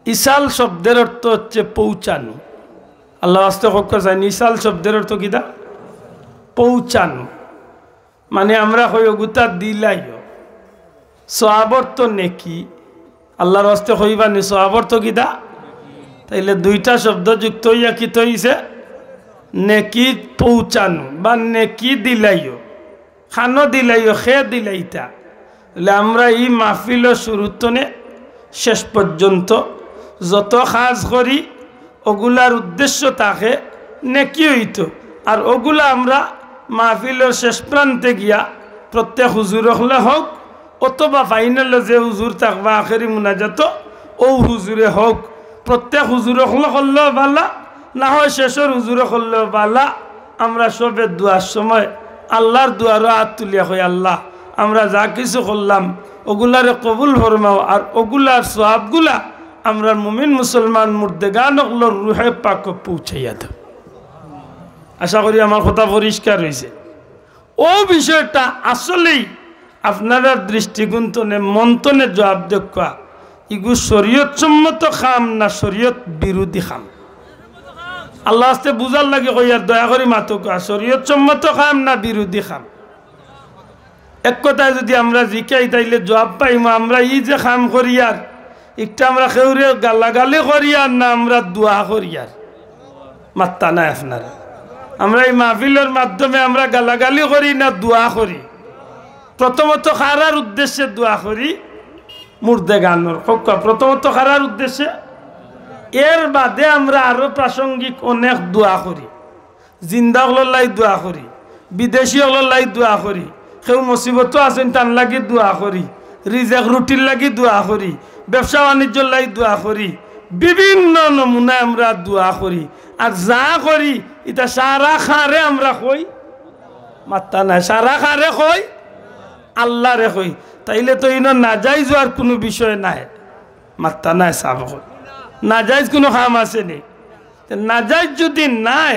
ইসাল শব্দের অর্থ হচ্ছে পৌঁছানো। আল্লাহ আস্তে হক জানি ইসাল শব্দের অর্থ কিটা? পৌঁছানো। মানে আমরা কই গুতা দিলাইও সওয়াবর তো নেকি, আল্লাহর হস্তে কইবা নি সওয়াবর তো কিটা? তাইলে দুইটা শব্দ যুক্ত হইয়া কি হইছে? নেকি পৌঁছানো বা নেকি দিলাইও, খানো দিলাইও, খে দিলাইতা। আমরা এই মাহফিলের শুরুতনে শেষ পর্যন্ত যত কাজ করি ওগুলার উদ্দেশ্য থাকে নেকি হইতো, আর ওগুলা আমরা মাহফিলের শেষ প্রান্তে গিয়া প্রত্যেক হুজুর হলে হোক অথবা ফাইনালে যে হুজুর থাকবা আখেরি মুনাজাত ও হুজুরে হোক প্রত্যেক হুজুর করলেও বালা, না হয় শেষের হুজুর করলেও বালা। আমরা সবে দোয়ার সময় আল্লাহর দুয়ারও হাত তুলিয়া হই, আল্লাহ আমরা যা কিছু করলাম ওগুলারে কবুল ফরমাও, আর ওগুলার সওয়াবগুলা আমরা মুমিন মুসলমান মুর্দেগান ওগুলোর রুহে পাক পৌঁছাইয়া দাও। আশা করি আমার কথা পরিষ্কার হয়েছে। ও বিষয়টা আসলেই আপনারা দৃষ্টিগুন্তনে মন্থনে জবাব দেখা, ইগু শরীয়ত সম্মত খাম না শরীয়ত বিরোধী খাম। আল্লাহ আস্তে বুঝার লাগে কইয়ার দয়া করি মাতো কা শরীয়ত সম্মত খাম না বিরোধী খাম। এক কথায় যদি আমরা জিকাই তাইলে জবাব পাইম আমরা ই যে খাম করিয়ার একটা আমরা কেউরে গালাগালি করিয়ার না আমরা দোয়া করিয়ার। মাত্তা নাই আপনারা, আমরা এই মাহফিলের মাধ্যমে আমরা গালাগালি করি না দোয়া করি? প্রথমত খারার উদ্দেশ্যে দোয়া করি, মুর্দে গানোর হক্কা প্রথমত খারার উদ্দেশ্যে। এর বাদে আমরা আরো প্রাসঙ্গিক অনেক দোয়া করি। জিন্দা হলাই দোয়া করি, বিদেশি হলাই দোয়া করি, কেউ মুসিবত আছেন তার লাগি দোয়া করি, রিজেক রুটির লাগি দোয়া করি, ব্যবসা বাণিজ্যর লাগি দোয়া করি, বিভিন্ন নমুনায় আমরা দোয়া করি। আর যা করি এটা সারা খারে আমরা কই, মাত্তা নাই সারা খারে কই আল্লাহ রে কই। তাইলে তো ইনো নাজাইজ আর কোনো বিষয় নাই, মাত্তা নাই সাব নাজাইজ কোনো কাম আছে নি? নাজাইজ যদি নাই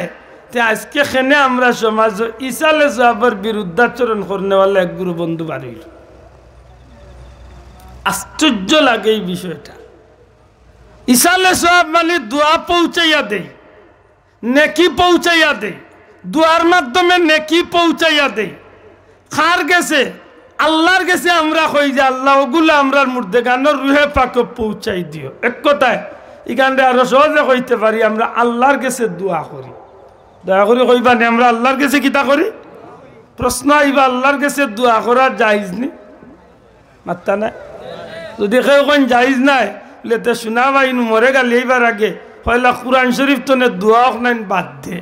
তে আজকে খেনে আমরা সমাজ ইসালে সাহাবার বিরুদ্ধাচরণ করনেওয়ালা এক গুরু বন্ধু বাড়িল। আশ্চর্য লাগে এই বিষয়টা। ইসালে সাহাব মানে দোয়া পৌঁছাইয়া দেয়, নেকি পৌঁছাইয়া দেয়, দোয়ার মাধ্যমে নেকি পৌঁছাইয়া দেয়। খার গেছে আল্লাহর গেছে আমরা কই যে আল্লাহ ওগুলো আমরার মুর্দে গানোর রুহে পাক পৌঁছাই দিও। এক কথায় এখানে আরো সহজে কইতে পারি আমরা আল্লাহর গেছে দোয়া করি। দয়া করে কইবা নি আমরা আল্লাহর কাছে কিতা করি? প্রশ্ন আইবা আল্লাহর কাছে দোয়া করা জায়েজ নি? মাত্তা না যদি কেউ কোন জায়েজ নাই লেতে শোনা বাইন মরে গেলে এইবার আগে পয়লা কুরআন শরীফ তো দোয়া নাই বাদ দে,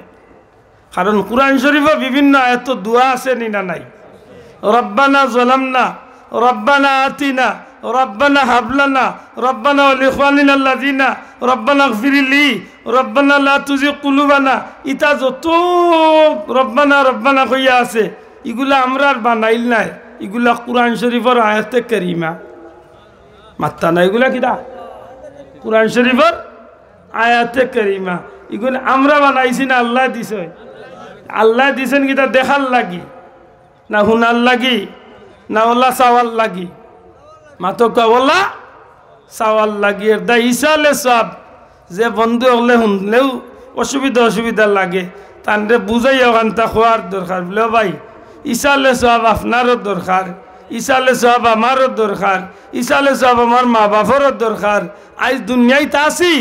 কারণ কুরআন শরীফে বিভিন্ন আয়াত দোয়া আছে নি না নাই? রব্বানা যালামনা, রব্বানা আতিনা, রব্বানা হাবলানা, রব্বানা লিখানিনা আল্লাযিনা, রব্বানা গফিরলি, রব্বানা লা তুজিগ কুলুবানা, ইতা যত রব্বানা রব্বানা কইয়া আছে এগুলা আমরা আর বানাইল নাই, এগুলা কুরআন শরীফের আয়াতে কারিমা। মাত্তা না এগুলা কিটা কুরআন শরীফের আয়াতে কারিমা। এগুলো আমরা বানাইছি না আল্লাহ দিছে? আল্লাহ দিছেন কিটা দেখার লাগি না হুনার লাগি না ওলা চাওয়ার লাগি? মাতো ওলা চাওয়ার লাগি। এর দা ইসালে সব যে বন্ধু হলে শুনলেও অসুবিধা লাগে তানরে বুঝাই ওখানটা খোয়ার দরকার। বলে ভাই ইসালে সব আপনারও দরকার, ইসালে সব আমারও দরকার, ইসালে সব আমার মা বাপেরও দরকার। আজ দুনিয়াইতে আসি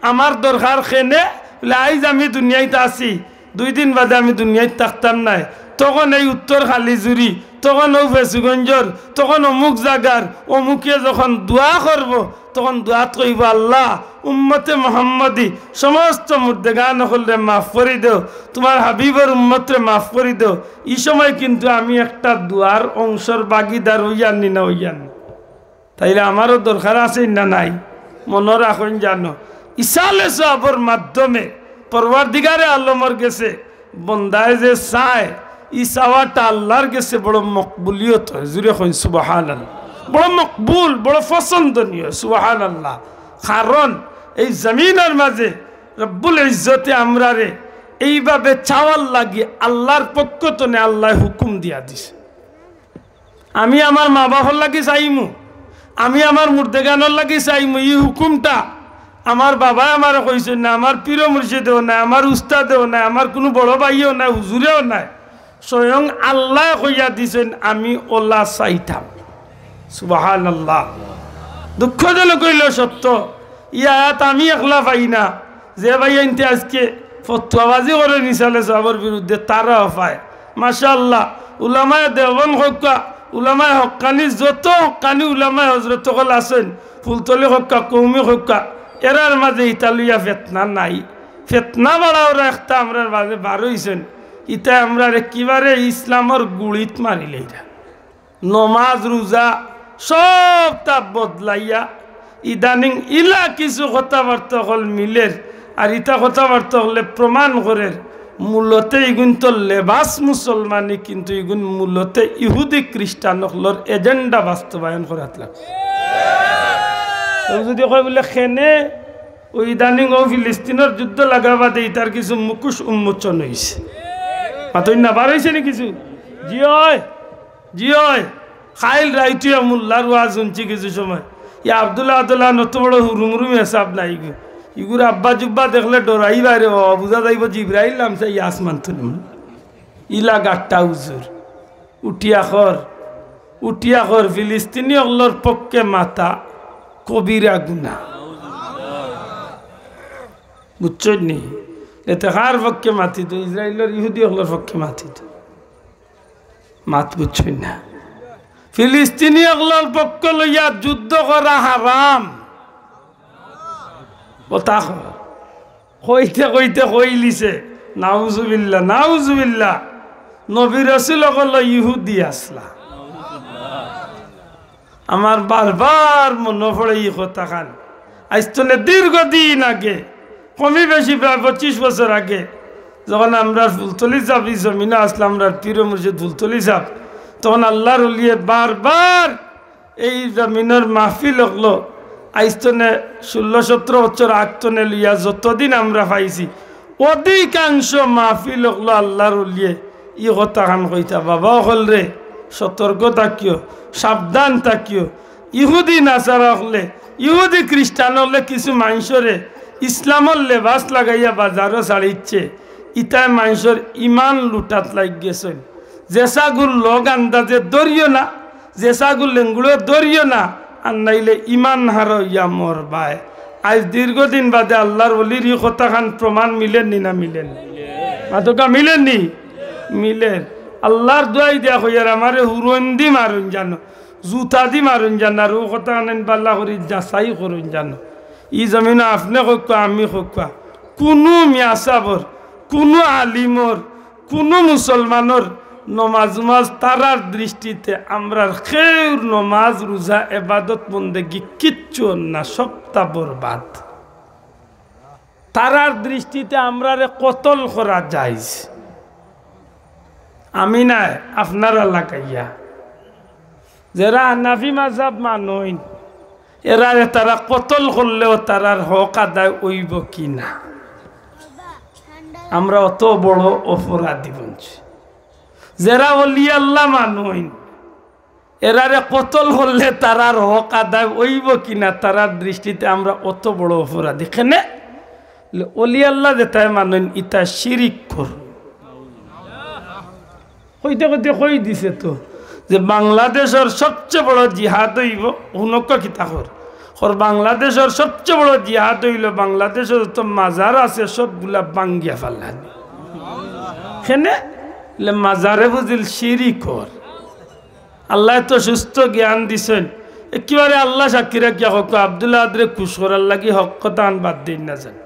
আমার দরকার খেনে বলে আইজ আমি দুনিয়াইতে আসি, 2 দিন বাদে আমি দুনিয়ায় থাকতাম নাই। তখন এই উত্তর খালি জুড়ি, তখন ও ফেসুগঞ্জর, তখন অমুক জাগার অমুকে যখন দোয়া করব তখন দোয়াত কইব আল্লাহ উম্মতে মোহাম্মদী সমস্ত মুর্দেগান হলে মাফ করে দেও, তোমার হাবিবের উম্মতরে মাফ করে দেও। এই সময় কিন্তু আমি একটা দোয়ার অংশর বাগিদার হইয়ানি না হইয়ানি? তাইলে আমারও দরকার আছে না নাই? মনে রাখুন জানো ইসালে সাহাবর মাধ্যমে পরওয়ারদিগারে আলমর গেছে বন্দায় যে চায় ই চাওয়াটা আল্লাহর গেছে বড় মকবুলিয়ত হয়। জুড়ে কইন সুবহানাল্লাহ, বড় মকবুল, বড় পছন্দনীয়। সুবহানাল্লাহ। কারণ এই জমিনের মাঝে রব্বুল ইজ্জতে আমরারে এইভাবে চাওয়ার লাগি আল্লাহর পক্ষ তো নে আল্লাহ হুকুম দিয়া দিছে। আমি আমার মা বাবার লাগি চাইমু, আমি আমার মুর্দেগানোর লাগি চাইমু, এই হুকুমটা আমার বাবা আমার কইছে না, আমার পীর মুর্শিদেও নাই, আমার উস্তাদেও নাই, আমার কোনো বড় ভাইও নাই, হুজুরেও নাই, স্বয়ং আল্লাহ কইয়া দিছেন আমি ওলা চাইতাম। সুবহানাল্লাহ। দুঃখজনক কইল সত্য, ইয়াত আমি একলা পাই না। যে ভাই আনতে আজকে ফতোয়াবাজি করে নিসালে সাহাবার বিরুদ্ধে তারাও পায়। মাশাআল্লাহ। উলামায়ে দেওবন্দ হক্কা, উলামায়ে হক্কানি, যত হক্কানি উলামায়ে হজরত সকল আছেন, ফুলতলি হক্কা, কৌমি হক্কা, এরার মাঝে ইতালিয়া ফেতনা নাই। ফেতনা বাড়াও একটা আমরা মাঝে বার হইছেন, ইটা আমরা একেবারে ইসলামের গুড়িত মারিলে নমাজ রোজা সবটা বদলাইয়া ইদানিং ইলা কিছু কথাবার্তা হল মিলের আর ইটা কথাবার্তা হলে প্রমাণ করে মূলতে ইগুন তো লেবাস মুসলমানি কিন্তু ইগুন মূলতে ইহুদি খ্রিস্টান হলর এজেন্ডা বাস্তবায়ন করাত লাগছে যদি কয় বলে খেনে ওই ইদানিং ও ফিলিস্তিনের যুদ্ধ লাগাবা দেই তার কিছু মুখোশ উন্মোচন হয়েছে মাতই না বার হয়েছে নি কিছু জি হয় খাইল রাইটিয়া মোল্লার ওয়াজ শুনছি কিছু সময় ইয়া আব্দুল্লাহ নত বড় হুরুমুরুমি হিসাব নাই ইগুর আব্বা জুব্বা দেখলে ডরাই বাইরে বুঝা যাইব জিব্রাইল নামছে আসমান তুলুম ইলা গাট্টা হুজুর উঠিয়া খর ফিলিস্তিনি অল্লর পক্ষে মাতা কবিরা গুনা বুঝছো নি এতে কার পক্ষে মাতি তো ইসরায়েলের ইহুদি অল্লর পক্ষে মাতি তো মাত বুঝছই না ফিলিস্তিনি অল্লর পক্ষ লইয়া যুদ্ধ করা হারাম কথা কইতে কইলিছে নাউজুবিল্লাহ নবী রাসূল হল ইহুদি আসলা আমার বারবার মনে পড়ে এই কথা খান আজ তো দীর্ঘদিন আগে কমই বেশি প্রায় 25 বছর আগে যখন আমরা ফুলতলি সাহেব এই জমিনে আসলাম আমরা পীর মুর্শিদ ফুলতলি সাহেব তখন আল্লাহর ওলিয়ে বারবার এই জমিনের মাহফিল হলো আইস্তনে 16-17 বছর আগতনে লিয়া যতদিন আমরা পাইছি অধিকাংশ মাহফিল হলো আল্লাহর ওলিয়ে ই কথা খান কইতা বাবা হল রে সতর্ক থাকিও সাবধান থাকিও ইহুদি নাসারা হলে ইহুদি খ্রিস্টান হলে কিছু মানুষরে ইসলামর লেবাস লাগাইয়া বাজারও ছাড়িচ্ছে ইটায় মানুষের ইমান লুটাত লাগ গেছে জেসাগুল লগ আন্দাজে দরিও না জেসাগুল লেঙ্গুড়ো দরিও না আর নাইলে ইমান হার ইয়া মর বাই আজ দীর্ঘদিন বাদে আল্লাহর ওলির ই কথা খান প্রমাণ মিলেননি না মিলেন মাতকা মিলেননি মিলেন আল্লাহর দোয়াই দেয়া হইয়ার আমারে হুরন্দি মারুন জানো জুতা দি মারুন জানো আর ও কথা আনেন বাল্লা করি যাচাই করুন জানো ই জমিন আপনি হোক আমি হোক কোনো মিয়াসাবর কোনো আলিমর কোনো মুসলমানের নমাজ তারার দৃষ্টিতে আমরা খের নমাজ রোজা এবাদত বন্দেগি কিচ্ছু না সবটা বরবাদ তারার দৃষ্টিতে আমরা কতল করা যায় আমি নাই আপনারা লাগাইয়া যারা হানাফি মাযহাব মানইন এরা তারা কতল করলেও তারার হক আদায় হইব কি না আমরা অত বড় অপরাধী বলছি যারা ওলি আল্লাহ মানুইন এরারে কতল করলে তারার হক আদায় হইব কিনা তারার দৃষ্টিতে আমরা অত বড় অপরাধী কেনে ওলি আল্লাহ যেটাই মানুইন ইটা শিরিক কর কইতে কইতে কই দিছে তো যে বাংলাদেশের সবচেয়ে বড় জিহাদ হইব হুনক কিতাকর বাংলাদেশের সবচেয়ে বড় জিহাদ হইল বাংলাদেশের যত মাজার আছে সবগুলা বাঙ্গিয়া ফেললানি কেনে মাজারে বুঝিল শিরিক কর আল্লাহ তো সুস্থ জ্ঞান দিছেন একেবারে আল্লাহ সাক্ষীরা কিয়া হক আব্দুল্লাহ আদরে খুশ করার লাগি হক কথা আন বাদ দিন না যান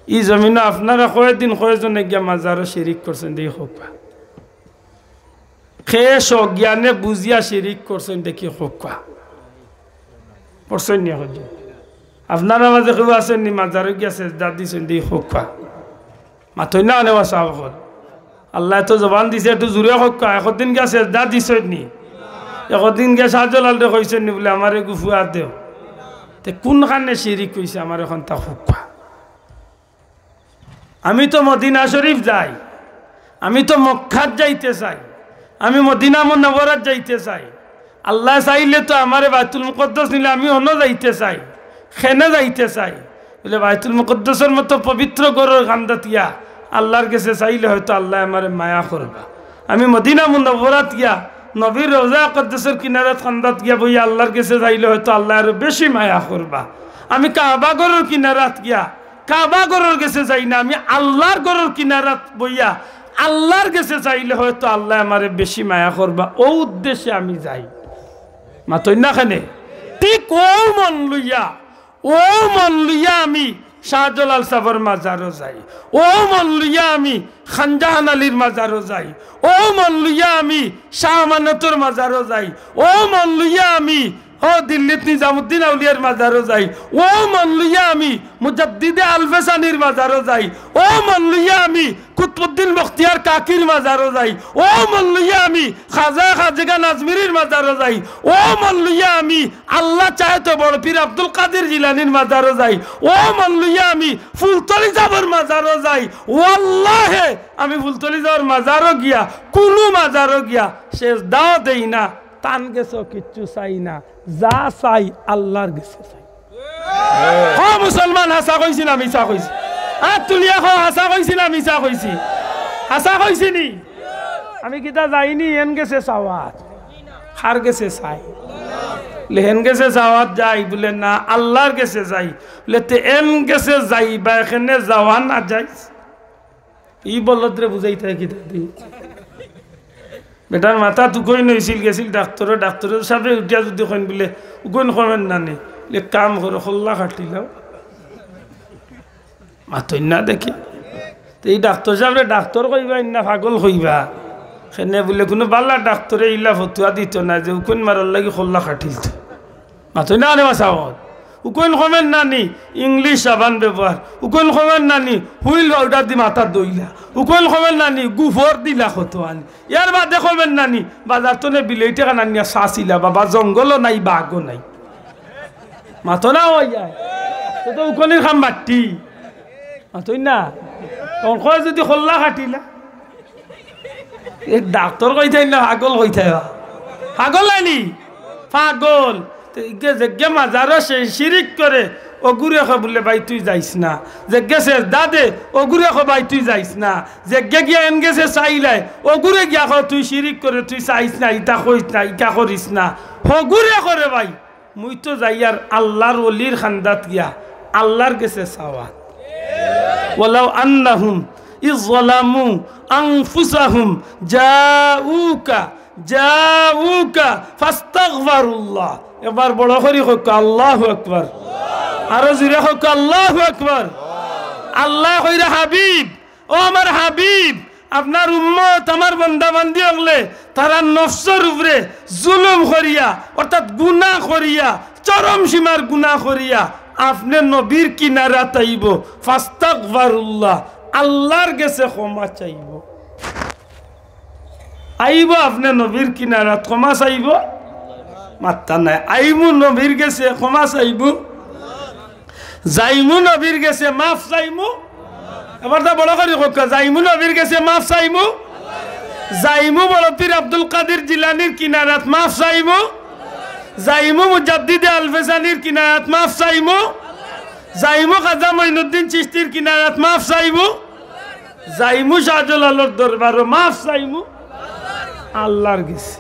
ই জমিনে আপনারা কয়েকদিন কয়েকজনে গিয়া মাজারও শিরিক করছেন দেখি হোক খেয়ে সজ্ঞানে বুঝিয়া শিরিক করছেন দেখি হোক পড়ছেন নি আপনারা মাঝে কেউ আছেন নি মাজারে গিয়া সেজদা দিছেন দেখি হোক মাথই না নেওয়া সাহাব হল আল্লাহ তো জবান দিছে একটু জোরে হোক একদিন গিয়া সেজদা দিছেন নি একদিন গিয়া শাহজালাল রে কইছেন নি বলে আমারে গুফুয়া দেও তে কোনখানে শিরিক কইছে আমার এখন তা হোক আমি তো মদিনা শরীফ যাই আমি তো মক্কাত যাইতে চাই আমি মদিনা মুনাওয়ারাত যাইতে চাই আল্লাহ চাইলে তো আমারে বাইতুল মুকদ্দাস নিলে আমি অন্য যাইতে চাই খেনে যাইতে চাই বলে বাইতুল মুকদ্দাসের মতো পবিত্র গরুর কান্দাতিয়া আল্লাহর কাছে চাইলে হয়তো আল্লাহ আমারে মায়া করবা আমি মদিনা মুনাওয়ারাত গিয়া নবীর রওজা মুকদ্দাসের কিনারাত কান্দাত গিয়া বইয়া আল্লাহর কাছে চাইলে হয়তো আল্লাহ আরো বেশি মায়া করবা আমি কাবা গরুর কিনারাত গিয়া কাবা গরুর কাছে যাই না আমি আল্লাহর গরুর কিনারাত বইয়া আল্লাহর কাছে চাইলে হয়তো আল্লাহ আমারে বেশি মায়া করবা ও উদ্দেশ্যে আমি যাই মাতই না খানে ঠিক ও মন লইয়া আমি শাহজালাল সাহেবের মাজারও যাই ও মন লইয়া আমি খানজাহান আলীর মাজারও যাই ও মন লইয়া আমি শাহ আমানতের মাজারও যাই ও মন লইয়া আমি ও দিল্লিত নিজামুদ্দিন আউলিয়ার মাজারও যাই, ও মন লইয়া আমি মুজাদ্দিদে আলফেসানির মাজারও যাই, ও মন লইয়া আমি কুতুবউদ্দিন বখতিয়ার কাকির মাজারও যাই, ও মন লইয়া আমি খাজা খাজেগা নাজমিরির মাজারও যাই, ও মন লইয়া আমি আল্লাহ চাহে তো বড় পীর আব্দুল কাদের জিলানির মাজারও যাই, ও মন লইয়া আমি ফুলতলি যাবার মাজারও যাই। ওয়াল্লাহে আমি ফুলতলি যাবার মাজারও গিয়া কোনো মাজারও গিয়া শেষ দাও দেই না, টান গেছ কিচ্ছু চাই না, যা চাই আল্লাহর গেছে চাই। হ মুসলমান হাসা কইছি না মিছা কইছি? তুলিয়া হ হাসা কইছি না মিছা কইছি? হাসা কইছি নি? আমি কিতা যাইনি এন গেছে চাওয়াত, খার গেছে চাই, লেহেন গেছে চাওয়াত যাই বলে না আল্লাহর গেছে যাই বলে তে এন গেছে যাই বা এখানে যাওয়া না যাই। ই বলদ্রে বুঝাইতে কিতা দি বেটার মাথা তুকই নইছিল, গেছিল ডাক্তরের সাথে উঠিয়া যদি কইন বলে উকইন কমেন নানি কাম করো খোল্লা কাটিলাম মাতই না দেখে। তো এই ডাক্তার সাহেব ডাক্তার কইবা না পাগল কইবা সেনে বলে কোনো বাল্লা ডাক্তরে ইলা ফতুয়া দিত না যে উকইন মারার লাগি খোল্লা কাটিল মাতই না আনে মাসাওত উকইন কমেন নানি ইংলিশ সাবান ব্যবহার, উকইন কমেন নানি হুইল অর্ডার দি মাথা দইলা, উকইন কমেন নানি গুফর দিলা কত আনি, ইয়ার বাদে কমেন নানি বাজার তো নে বিলেই টাকা নানিয়া চাচিলা বাবা জঙ্গলও নাই বাঘও নাই মাথো না হয়ে যায় তো উকনির খাম বাটি মাথই না তখন কয় যদি খোল্লা কাটিলা ডাক্তার কইতাই না পাগল কইতাই পাগল আনি পাগল যে মাজারও সে শিরিক করে অগুরে খো বলে ভাই তুই যাইস না, যে গেছে দাদে অগুরে খো ভাই তুই যাইস না, যে গিয়া এন গেছে চাইলাই অগুরে গিয়া খো তুই শিরিক করে তুই চাইস না, ইটা কইস না ইটা করিস না, হগুরে করে ভাই মুই তো যাই আর আল্লাহর ওলির খান্দাত গিয়া আল্লাহর গেছে চাওয়াত। ওয়ালাউ আন্নাহুম ইয যালামু আনফুসাহুম জাউকা ফাস্তাগফিরুল্লাহ। এবার বড় করে হোক আল্লাহু আকবার, আরো জোরে হোক আল্লাহু আকবার। আল্লাহ কইরা হাবিব, ও আমার হাবিব আপনার উম্মত আমার বান্দা বান্দি হলে তারা নফসের উপরে জুলুম করিয়া অর্থাৎ গুনাহ করিয়া চরম সীমার গুনাহ করিয়া আপনি নবীর কিনারা তাইব ফাস্তাগফিরুল্লাহ আল্লাহর কাছে ক্ষমা চাইব, আইব আপনি নবীর কিনারা ক্ষমা চাইব মাত্তা নাই, আইমু নবীর গেছে ক্ষমা চাইব, যাইমু নবীর গেছে মাফ চাইমু। এবার তা বড় করে হোক যাইমু নবীর গেছে মাফ চাইমু, যাইমু বড় পীর আব্দুল কাদের জিলানির কিনারাত মাফ চাইমু, যাইমু মুজাদ্দিদে আলফেসানির কিনারাত মাফ চাইমু, যাইমু খাজা মঈনুদ্দিন চিশতির কিনারাত মাফ চাইমু, যাইমু শাহজালালের দরবারও মাফ চাইমু আল্লাহর গেছে।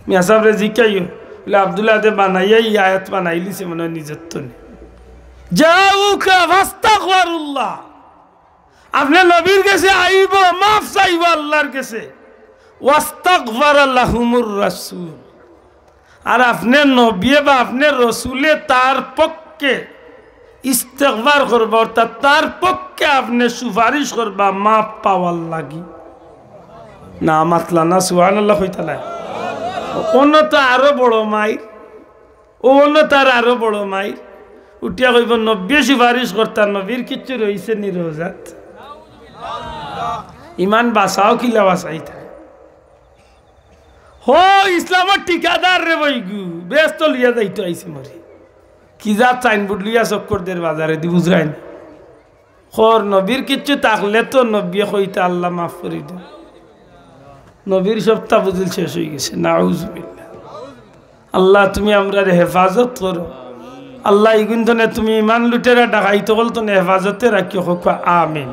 মিয়া সাহেবরে জিজ্ঞাইও বলে আব্দুল্লাহ দে বানাইয়া এই আয়াত বানাইলিছে মনে হয় নিজের তো নেই। জাউকা ফাস্তাগফিরুল্লাহ আপনি নবীর কাছে আইব মাফ চাইব আল্লাহর কাছে, ওয়াস্তাগফারা লাহুমুর রাসূল আর আপনি নবী বা আপনি রসুলে তার পক্ষে ইস্তেগফার করবা অর্থাৎ তার পক্ষে আপনি সুপারিশ করবা মাফ পাওয়ার লাগি না মাতলা না সুবহানাল্লাহ কইতালা। অন্য তো আরো বড় মাইর, অন্য তার আরো বড় মাইর উঠিয়া কইব নবী সুপারিশ করতার নবীর কিচ্ছু রয়েছে নিরোজাত ইমান বাসাও কিলা বাসাই থাকে হো ইসলামের ঠিকাদার রে বইগু ব্যস্ত লিয়া যাইতো আইসি মরে কি যা সাইনবোর্ড লিয়া চক্করদের বাজারে দি বুঝরাই না খর নবীর কিচ্ছু থাকলে তো নবী কইতা আল্লাহ মাফ করে দেন, নবীর সপ্তাহ বুঝিল শেষ হয়ে গেছে। নাউজুবিল্লাহ। আল্লাহ তুমি আমরা হেফাজত করো আল্লাহ ইগুন্তনে তুমি ইমান লুটেরা ডাকাইতে হল তো হেফাজতে রাখিও হোক আমিন।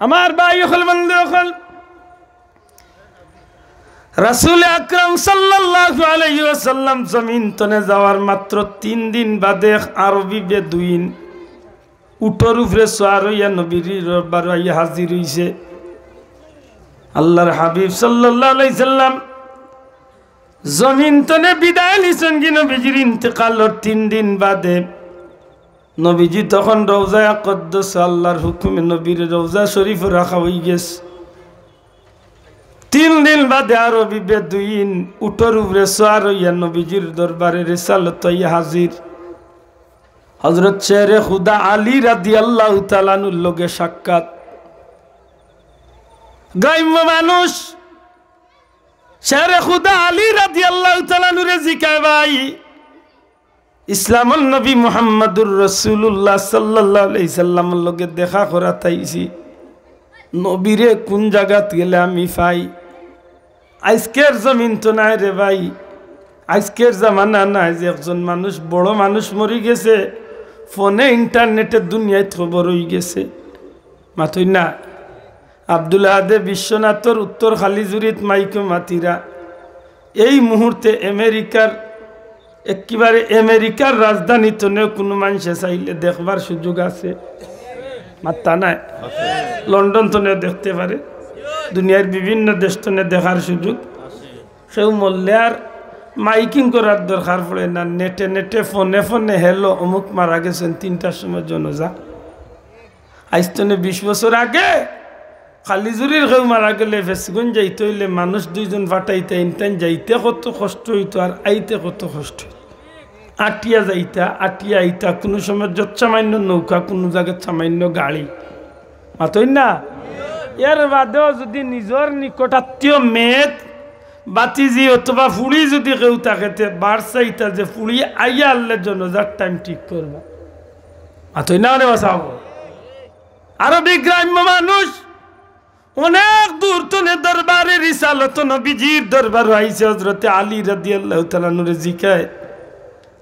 আমার ভাই হল বন্ধু হল রাসূল আকরাম সাল্লাল্লাহু আলাইহি ওয়াসাল্লাম জমিন তনে যাওয়ার মাত্র 3 দিন বাদে আরবি বেদুইন উটর উপরে সওয়ার হইয়া নবীর দরবার আইয়া হাজির হইছে। আল্লাহর হাবিব সাল্লাল্লাহু আলাইহি সাল্লাম জমিন তনে বিদায় নিছেন কি নবীজির ইন্তেকালের 3 দিন বাদে। নবীজি তখন রওজা আকদ্দাস আল্লাহর হুকুমে নবীর রওজা শরীফ রাখা হই গেছে। 3 দিন বাদে আরবি বেদুইন উঠোর উপরে সোয়ার হইয়া নবীজির দরবারে রিসালত হইয়া হাজির। হযরত শেরে খুদা আলী রাদিয়াল্লাহু তাআলা আনহুর লগে সাক্ষাৎ। গ্রাম্য মানুষ শেরে খুদা আলী রাদিয়াল্লাহু তাআলা আনহুরে জিকায়, ভাই ইসলামুল নবী মুহাম্মদুর রাসূলুল্লাহ সাল্লাল্লাহু আলাইহি সাল্লামের লগে দেখা করা তাইছি, নবীরে কোন জায়গাত গেলে আমি পাই? আজকের জমিন তো নাই রে ভাই, আজকের জামানা নাই যে একজন মানুষ বড় মানুষ মরি গেছে, ফোনে ইন্টারনেটে দুনিয়ায় খবর হয়ে গেছে। মাথুই না আব্দুল আহাদে বিশ্বনাথর উত্তর খালিজুরিত মাইকে মাতিরা এই মুহূর্তে আমেরিকার একেবারে আমেরিকার রাজধানী তনে কোনো মানুষে চাইলে দেখবার সুযোগ আছে? মাত্তা নাই। লন্ডন তনে দেখতে পারে, দুনিয়ার বিভিন্ন দেশ তনে দেখার সুযোগ। সেও মরলে আর মাইকিং করার দরকার পড়ে না, নেটে নেটে ফোনে ফোনে হেলো অমুক মারা গেছেন 3টার সময় জনজা। আজ তনে 20 বছর আগে খালিজুরির কেউ মারা গেলে ফেসগুন যাইতে হইলে মানুষ 2 জন ফাটাইতে ইনটাইন যাইতে কত কষ্ট হইতো আর আইতে কত কষ্ট হইতো। আটিয়া যাইতা আটিয়া আইতা, কোনো সময় যত সামান্য নৌকা, কোনো জায়গায় সামান্য গাড়ি। মাতই না এর বাদেও যদি নিজের নিকটাত্মীয় মেদ বাতিজি অথবা ফুড়ি যদি কেউ থাকে বার চাইতা যে ফুড়ি আইয়া আনলে জনজার টাইম ঠিক করবা। মাতই না রে বাসাব। আরবি গ্রাম্য মানুষ অনেক দূর তনে দরবারে রিসালত নবীজির দরবার আইছে। হযরতে আলী রাদিয়াল্লাহু তাআলা নূরে জিকায়,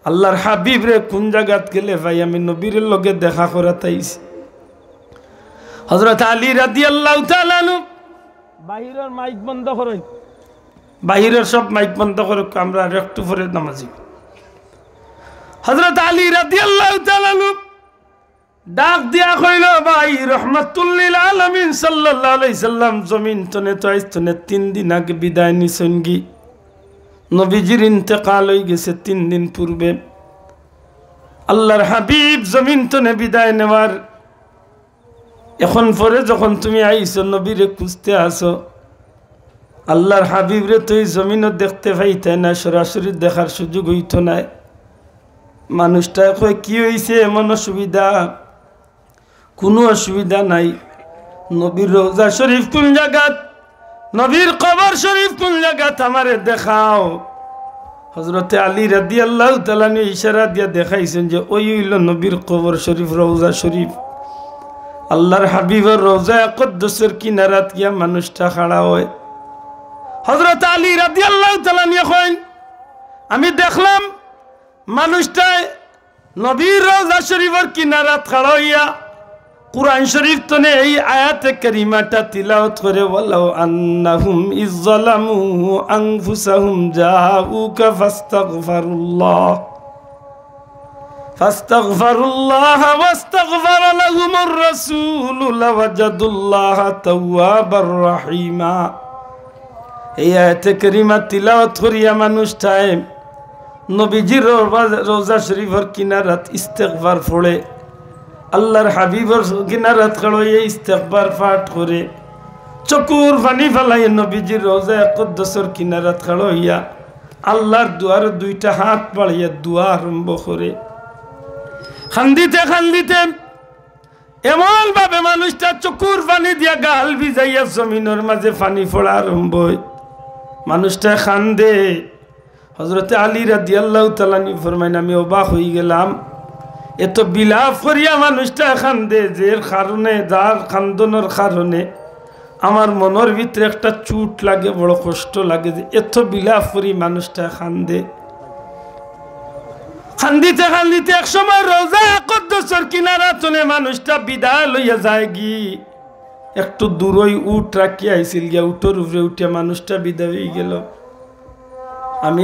আল্লাহর হাবিব রে কোন জায়গাত গেলে ভাই আমি নবীর লগে দেখা করা তাইছি। হযরত আলী রাদিয়াল্লাহু তাআলা বাহিরের মাইক বন্ধ করেন, বাহিরের সব মাইক বন্ধ করে, আমরা একটু পরে নামাজি। হযরত আলী রাদিয়াল্লাহু তাআলা ডাক দিয়া কইল, ভাই রাহমাতুল লিল আলামিন সাল্লাল্লাহু আলাইহি সাল্লাম জমিন তনে তো আইস্তনে 3 দিন আগে বিদায় নিছেন গি। নবীজির ইন্তেকাল হয়ে গেছে 3 দিন পূর্বে। আল্লাহর হাবিব জমিন তনে বিদায় নেওয়ার এখন পরে যখন তুমি আইছো নবীরে খুঁজতে আসো, আল্লাহর হাবিব রে তুই জমিনও দেখতে পাইতে না, সরাসরি দেখার সুযোগ হইতো না। মানুষটা কয় কি হইছে, এমন অসুবিধা? কোনো অসুবিধা নাই। নবীর রওজা শরীফ কোন জায়গাত, নবীর কবর শরীফ কোন জায়গাত আমারে দেখাও। হযরতে আলী রাদিয়াল্লাহু তাআলা ইশারা দিয়া দেখাইছেন যে ওই হইল নবীর কবর শরীফ, রওজা শরীফ। আল্লাহর হাবিবের রওজা কুদ্দুসের কিনারাত গিয়া মানুষটা খাড়া হয়। হযরত আলী রাদিয়াল্লাহু তাআলা কইন, আমি দেখলাম মানুষটা নবীর রওজা শরীফের কিনারাত খাড়া হইয়া কুরআন শরীফ তনে এই আয়াতে কারিমাটা তিলাওয়াত করে, ওয়ালাউ আন্নাহুম ইযলামু আনফুসাহুম জাউকা ফাস্তাগফিরুল্লাহ ওয়াস্তাগফার লাহুমুর রাসূল লাওয়াজাদুল্লাহা তাওয়াবার রহিমা। এই আয়াতে কারিমা তিলাওয়াত করিয়া মানুষটায় নবীজির রওজা শরীফের কিনারাত ইস্তেগফার পড়ে, আল্লাহর হাবিবর কিনারাত খড়িয়ে ইস্তেগফার পাঠ করে, চকুর পানি ফেলাই নবীজির রওজা কুদ্দুসের কিনারাত খড়িয়া আল্লাহর দুয়ারে 2টা হাত বাড়িয়ে দোয়া আরম্ভ করে। খান্দিতে খান্দিতে এমন ভাবে মানুষটা চকুর পানি দিয়া গাল ভিজাইয়া জমিনের মাঝে পানি পড়া আরম্ভ হয়। মানুষটা খান্দে। হযরতে আলী রাদিয়াল্লাহু তাআলা ফরমাইন, আমি অবাক হয়ে গেলাম, এত বিলাপ করিয়া মানুষটা খান্দে যে কারণে, যার খান্দনের কারণে আমার মনের ভিতরে একটা চুট লাগে, বড় কষ্ট লাগে যে এত বিলাপ করি মানুষটা খান্দে। খান্দিতে খান্দিতে এক সময় রওজা কুদ্দুসের কিনারা তনে মানুষটা বিদায় লইয়া যায় গি। একটু দূরই উঠ রাখি আইছিল গিয়া, উঠোর উপরে উঠে মানুষটা বিদায় হয়ে গেল। আমি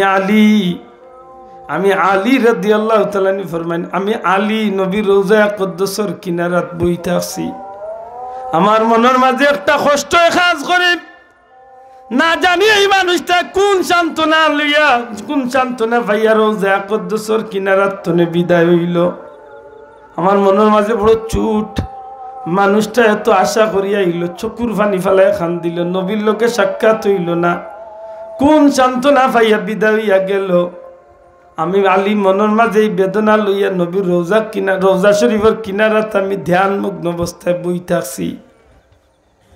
আলী রাদিয়াল্লাহু তাআলা ফরমাইন, আমি আলী নবীর রওজা কুদ্দুসের কিনারাত বইতে আছি, আমার মনের মাঝে একটা কষ্ট কাজ করে, না জানি এই মানুষটা কোন সান্ত্বনা লইয়া, কোন সান্ত্বনা ভাইয়া রওজা কুদ্দুসের কিনারাত তনে বিদায় হইল। আমার মনের মাঝে বড় চুট, মানুষটা এত আশা করিয়া আইল, চকুর পানি ফেলায় খান দিল, নবীর লোকে সাক্ষাৎ হইল না, কোন সান্ত্বনা পাইয়া বিদায় হইয়া গেল। আমি আলী মনের মাঝে এই বেদনা লইয়া নবীর রোজা শরীফের কিনারাত আমি ধ্যান মগ্ন অবস্থায় বই থাকছি।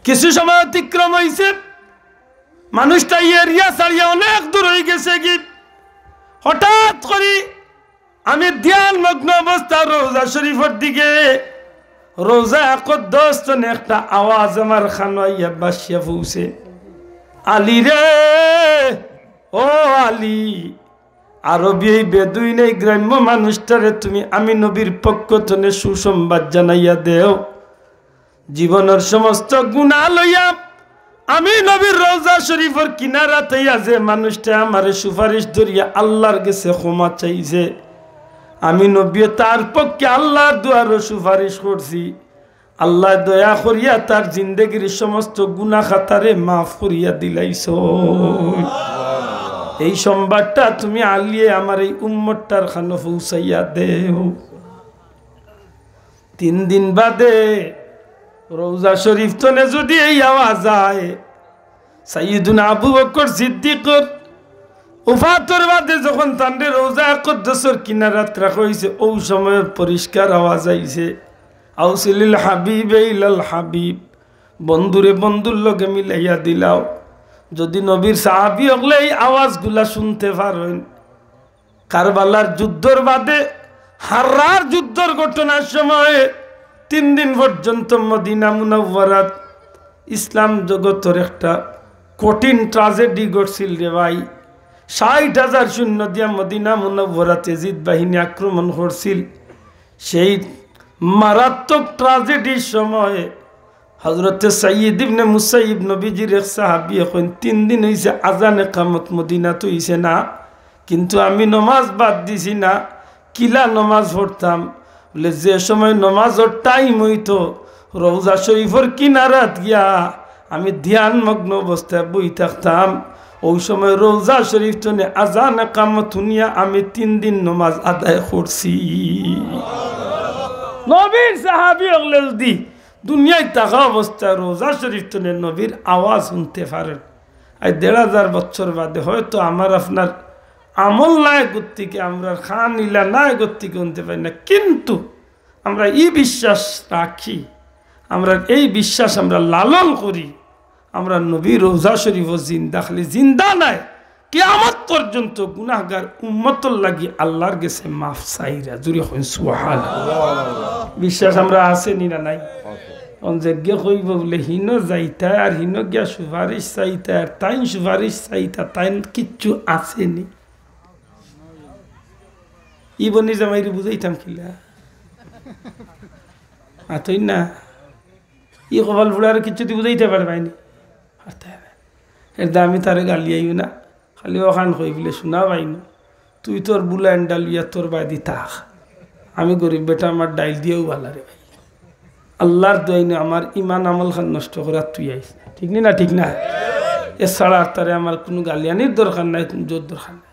কিছু সময় অতিক্রম হয়েছে, মানুষটা এরিয়া ছাড়িয়া অনেক দূর হয়ে গেছে। কি হঠাৎ করে আমি ধ্যান মগ্ন অবস্থা রোজা শরীফের দিকে, রোজা আকদ্দস একটা আওয়াজ আমার খানাইয়া বাসিয়া পৌঁছে, আলী রে ও আলী। আরবি এই বেদুইন এই গ্রাম্য মানুষটারে তুমি আমি নবীর পক্ষ থেকে সুসংবাদ জানাইয়া দেও, জীবনের সমস্ত গুনাহ লইয়া আমি নবীর রওজা শরীফের কিনারাতে যে মানুষটা আমারে সুপারিশ ধরিয়া আল্লাহর কাছে ক্ষমা চাইছে, আমি নবী তার পক্ষে আল্লাহর দুয়ারে সুপারিশ করছি। আল্লাহ দয়া করিয়া তার জিন্দেগির সমস্ত গুনাহ খাতারে মাফ করিয়া দিলাইছো। এই সংবাদটা তুমি আলিয়ে আমার এই উম্মতটার খানো পৌঁছাইয়া দেও। 3 দিন বাদে রওজা শরীফ তনে যদি এই আওয়াজ যায়, সাইয়্যিদুনা আবু বকর সিদ্দিকর ওফাতর বাদে যখন তান্ডে রওজা আকদ্দসের কিনারাত রাখা হইছে, ওই সময়ের পরিষ্কার আওয়াজ আইছে, আউসিলিল হাবিব ইলাল হাবিব, বন্ধুরে বন্ধুর লগে মিলাইয়া দিলাও। যদি নবীর সাহাবী হলে এই আওয়াজগুলা শুনতে পারেন, কারবালার যুদ্ধর বাদে হাররার যুদ্ধর ঘটনার সময় 3 দিন পর্যন্ত মদিনা মুনাওয়ারাত ইসলাম জগতের একটা কঠিন ট্রাজেডি ঘটছিল রে ভাই। 60,000 সৈন্য দিয়া মদিনা মুনাওয়ারাতে ইয়াজিদ বাহিনী আক্রমণ করছিল। সেই মারাত্মক ট্রাজেডির সময় হযরতে সাইয়্যিদ ইবনে মুসাইয়িব নবীজির এক সাহাবী এখন 3 দিন হইছে আজান ইকামত মদিনাতে হইছে না, কিন্তু আমি নামাজ বাদ দিছি না। কিলা নামাজ পড়তাম বলে, যে সময় নামাজের টাইম হইতো রওজা শরীফের কিনারাত গিয়া আমি ধ্যান মগ্ন অবস্থায় বই থাকতাম। ওই সময় রওজা শরীফ টনে আজান ইকামত শুনিয়া আমি 3 দিন নামাজ আদায় করছি। নবীর সাহাবী হলে যদি দুনিয়ায় থাকা অবস্থায় রওজা শরীফ টনে নবীর আওয়াজ শুনতে পারেন, আর 1,500 বছর বাদে হয়তো আমার আপনার আমল নাই গতিকে আমরা খান ইলা নাই গতিকে শুনতে পারি না, কিন্তু আমরা এই বিশ্বাস রাখি, আমরা এই বিশ্বাস আমরা লালন করি, আমরা নবীর রওজা শরীফ জিন্দা, খালি জিন্দা নাই কিয়ামত পর্যন্ত গুনাহগার উম্মতর লাগি আল্লাহর কাছে মাফ চাইরা। জুড়ে হইন সুবহানাল্লাহ। বিশ্বাস আমরা আছে নি না নাই? অনযজ্ঞ কইব বলে হিন যাইতা আর হিন গিয়া সুপারিশ চাইতা আর তাই সুপারিশ চাইতা, তাই কিচ্ছু আসেনি। ই বনি জামাইরে বুঝাইতাম কিলা আতই না, ই কপাল ফুড়ার কিচ্ছু তুই বুঝাইতে পারবাইনি। এর দামি তারে গালিয়াইও না, খালি ওখান কই বলে শোনা পাইন, তুই তোর বুলাইন ডালিয়া তোর বাদি থাক, আমি গরিব বেটা আমার ডাইল দিয়েও ভালো রে ভাই। আল্লাহর দোয়াইনে আমার ইমান আমল খান নষ্ট করার তুই আইস, ঠিক না? ঠিক না? এছাড়া আর তারে আমার কোনো গালিয়ানির দরকার নাই, কোনো জোর দরকার নাই।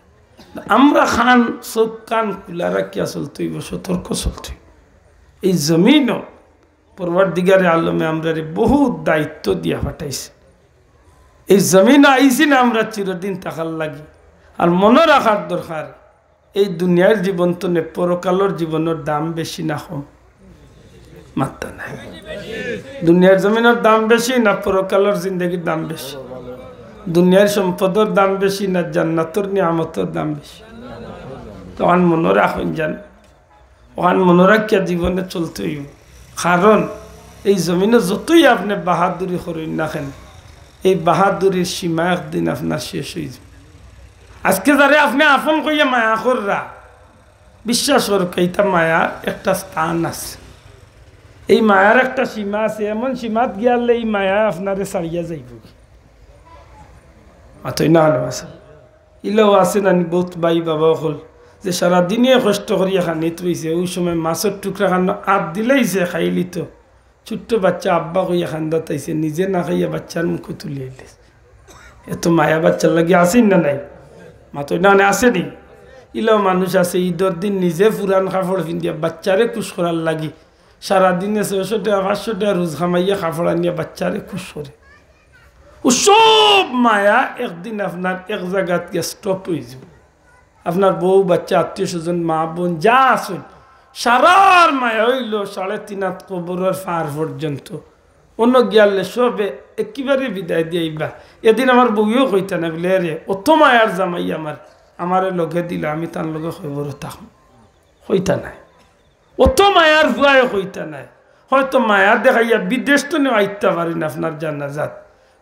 আমরা খান চোখ কান খোলা রাখিয়া চলতে হইব, সতর্ক চলতে। এই জমিনও পরওয়ারদিগারে আলমে আমরা বহুত দায়িত্ব দিয়া পাঠাইছে। এই জমিন আইসি না আমরা চিরদিন থাকার লাগি। আর মনে রাখার দরকার, এই দুনিয়ার জীবন তো নে পরকালের জীবনের দাম বেশি না কম? মাত্রা নাই। দুনিয়ার জমিনের দাম বেশি না পরকালের জিন্দগির দাম বেশি? দুনিয়ার সম্পদের দাম বেশি না জান্নাতের নিয়ামতের দাম বেশি? তখন মনে রাখুন, জান ওখান মনে রাখিয়া জীবনে চলতে হইব। কারণ এই জমিনে যতই আপনি বাহাদুরি করেন না কেন, এই বাহাদুরির সীমা একদিন আপনার শেষ হয়ে যাবে। আজকে যারে আপনি আপন কইয়া মায়া কররা, বিশ্বাস করুক এইটা মায়ার একটা স্থান আছে, এই মায়ার একটা সীমা আছে। এমন সীমাত গিয়ালে এই মায়া আপনারে ছাড়িয়া যাইব। মাতই না হলো আছে, ইলেও আছে না বহুত বাই বাবা হল যে সারাদিনে কষ্ট করিয়া খানিত রয়েছে, ওই সময় মাছের টুকরা খানো আপ দিলেইছে খাইলি তো ছোট্ট বাচ্চা আব্বা কইয়া খান্দাতাইছে, নিজে না খাইয়া বাচ্চার মুখে তুলিয়ে দিয়েছে। এত মায়া বাচ্চার লাগে আসেন না নাই? মাতই না আসেনি? ইলেও মানুষ আছে ঈদের দিন নিজে পুরান কাপড় পিন্ধিয়া বাচ্চারে খুশ করার লাগি সারাদিনে 600 টাকা 500 টাকা রোজ খামাইয়া কাপড় নিয়ে বাচ্চারে খুশ করে ও সব মায়া একদিন আপনার এক জায়গাত গিয়ে স্টপ হয়ে যাব আপনার বউ বাচ্চা আত্মীয় স্বজন মা বোন যা আসুন সারার মায়া হইল 3.5 হাত কবরের পার পর্যন্ত অন্য গিয়ালে সবে একেবারে বিদায় দিয়াইবা এদিন আমার বউও কইতা না বলে রে অত মায়ার জামাই আমারে লগে দিলে আমি তার লগে খবর থাকুন কইতা নাই অত মায়ার ভুয়ায় কইতা নাই হয়তো মায়া দেখাইয়া বিদেশ তো নিয়ে আইতে পারি না আপনার জানাজাত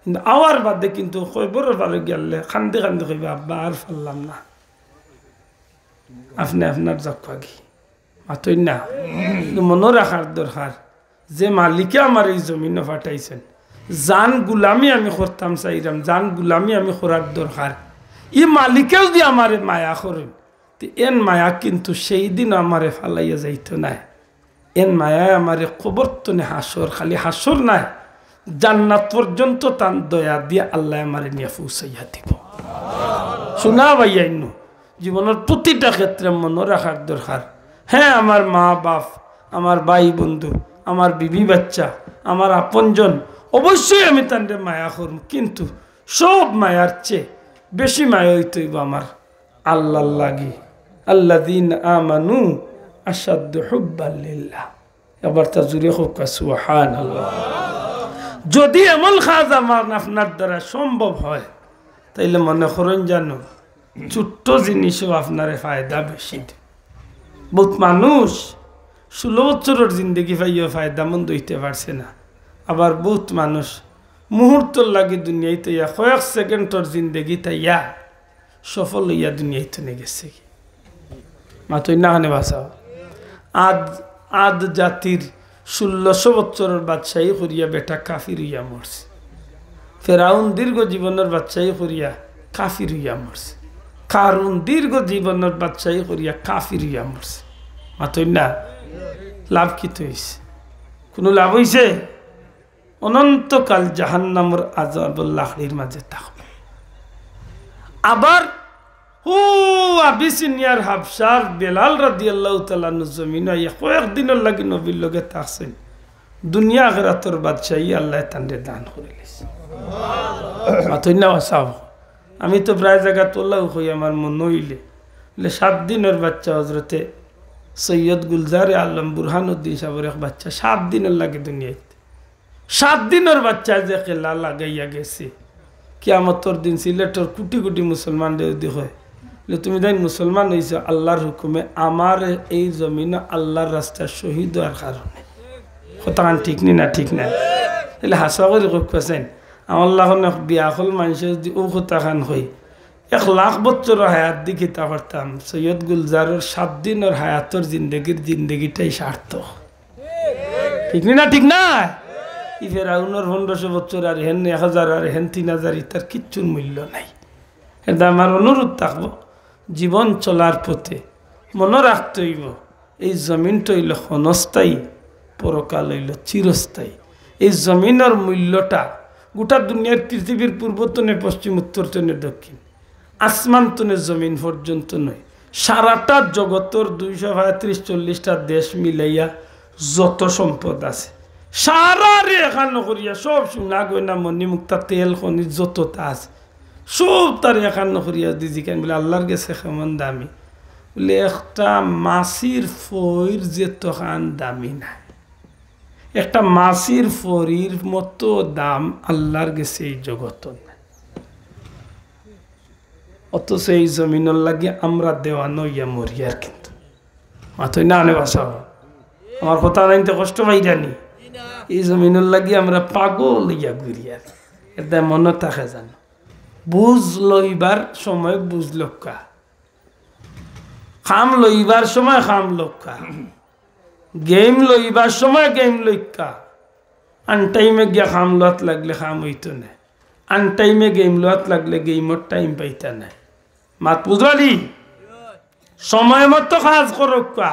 কিন্তু আওয়ার বাদে কিন্তু খবরের পারে গেলে খান্দি খান্দি কইবা আব্বা আর ফেললাম না আপনি আপনার জাকি মাতই না মনে রাখার দরকার যে মালিকে আমার এই জমিনে ফাটাইছেন জান গুলামি আমি করতাম চাইরাম জান গুলামি আমি করার দরকার ই মালিকেও যদি আমার মায়া করেন তো এন মায়া কিন্তু সেই দিন আমারে ফালাইয়া যাইতো না এন মায়ায় আমারে খবর তো নে হাসর খালি হাসর নাই জান্নাত পর্যন্ত তান দয়া দিয়ে আল্লাহ আমারে নিয়ে পৌঁছাইয়া দিব শোনা ভাইয়াইন জীবনের প্রতিটা ক্ষেত্রে মনে রাখার দরকার হ্যাঁ আমার মা বাপ আমার ভাই বন্ধু আমার বিবি বাচ্চা আমার আপনজন অবশ্যই আমি তাদের মায়া করব কিন্তু সব মায়ার চেয়ে বেশি মায়া হইতেইব আমার আল্লাহ লাগি আল্লাযীনা আমানু আশাদ্দু হুব্বান লিল্লাহ এবার তা জুড়ে হোক সুবহানাল্লাহ যদি এমন কাজ আমার আপনার দ্বারা সম্ভব হয় তাইলে মনে করেন জানো ছোট্ট জিনিসও আপনার ফায়দা বেশি বহুত মানুষ 16 বছরের জিন্দগি পাইও ফায়দা মন্দ হইতে পারছে না আবার বহুত মানুষ মুহূর্তর লাগে দুনিয়াতে ইয়া কয়েক সেকেন্ডর জিন্দগি তাইয়া সফল হইয়া দুনিয়াতে নিয়ে গেছে মাতই না হানে বাসা আদ জাতির 1600 বছরের বাদশাহী করিয়া বেটা কাফির হইয়া মরছে ফেরাউন দীর্ঘ জীবনের বাদশাহী করিয়া কাফির হইয়া মরছে কারুন দীর্ঘ জীবনের বাদশাহী করিয়া কাফির হইয়া মরছে মাতই না লাভ কি হইছে কোনো লাভ হইছে অনন্তকাল জাহান্নামের আযাবুল লাহরির মাঝে থাকবে আবার ও আবিসিনিয়ার হাবশার বেলাল রাদিয়াল্লাহু তাআলা জমিনে কয়েকদিনের লাগি নবীর লগে থাকছেন দুনিয়া আখিরাতের বাদশাহী আল্লাহ তানরে দান করে দিয়েছে সুবহানাল্লাহ মাতই না সাহেব আমি তো প্রায় জায়গা তোলাও হই আমার মন হইলে 7 দিনের বাচ্চা হজরতে সৈয়দ গুলজারে আলম বুরহানুদ্দিন সাহেবের এক বাচ্চা 7 দিনের লাগে দুনিয়াতে 7 দিনের বাচ্চা যে খেলা লাগাইয়া গেছে কিয়ামতের দিন সিলেটের কোটি কোটি মুসলমানদের দেখে তুমি তাই মুসলমান হয়েছ আল্লাহর হুকুমে আমার এই জমিনে আল্লাহর রাস্তায় শহীদ হওয়ার কারণে কথাখান ঠিক নি না ঠিক না তাহলে হাসা করে কেছেন আমার লাখন বিয়া হল মানুষের যদি ও কথাখান হই 1 লাখ বছর হায়াত দিকে তা পারতাম সৈয়দ গুলজারের 7 দিনের হায়াতর জিন্দগিটাই সার্থক ঠিক না ঠিক না ই ফেরাউনের 1500 বছর আর হেন 1000 আর হেন 3000 ইতার কিচ্ছুর মূল্য নাই এটা আমার অনুরোধ থাকবো জীবন চলার পথে মনে রাখতে হইব এই জমিনটা হইল ক্ষণস্থায়ী পরকাল হইল চিরস্থায়ী এই জমিনের মূল্যটা গোটা দুনিয়ার পৃথিবীর পূর্বতনে পশ্চিম উত্তরতনে দক্ষিণ আসমান তনে জমিন পর্যন্ত নয় সারাটা জগতের 235-40টা দেশ মিলাইয়া যত সম্পদ আছে সারা রে এখানো করিয়া সব সোনা গয়না মণিমুক্তা তেল খনিজ যতটা আছে সব তার এখানো করিয়া দিদি কেন বলে আল্লাহর গেছে কেমন দামি বলে একটা মাছির ফইর যে তখন দামি নাই একটা মাছির ফরির মতো দাম আল্লাহর গেছে এই জগত অথচ এই জমিনের লাগে আমরা দেওয়ানো ইয়া মরিয়ার কিন্তু মাথই না আনে বাসা আমার কথা নাইতে কষ্ট পাই জানি এই জমিনের লাগে আমরা পাগল ইয়া ঘুরিয়ার এটা মনে থাকে জানো বুঝ লইবার সময় বুঝ লক্কা খাম লইবার সময় খাম লক্কা গেম লইবার সময় গেম লইকা আনটাইমে গিয়া খাম লোয়াত লাগলে খাম হইতো না আনটাইমে গেম লোয়াত লাগলে গেমর টাইম পাইতা না মাত বুঝলি সময় মতো কাজ করক্কা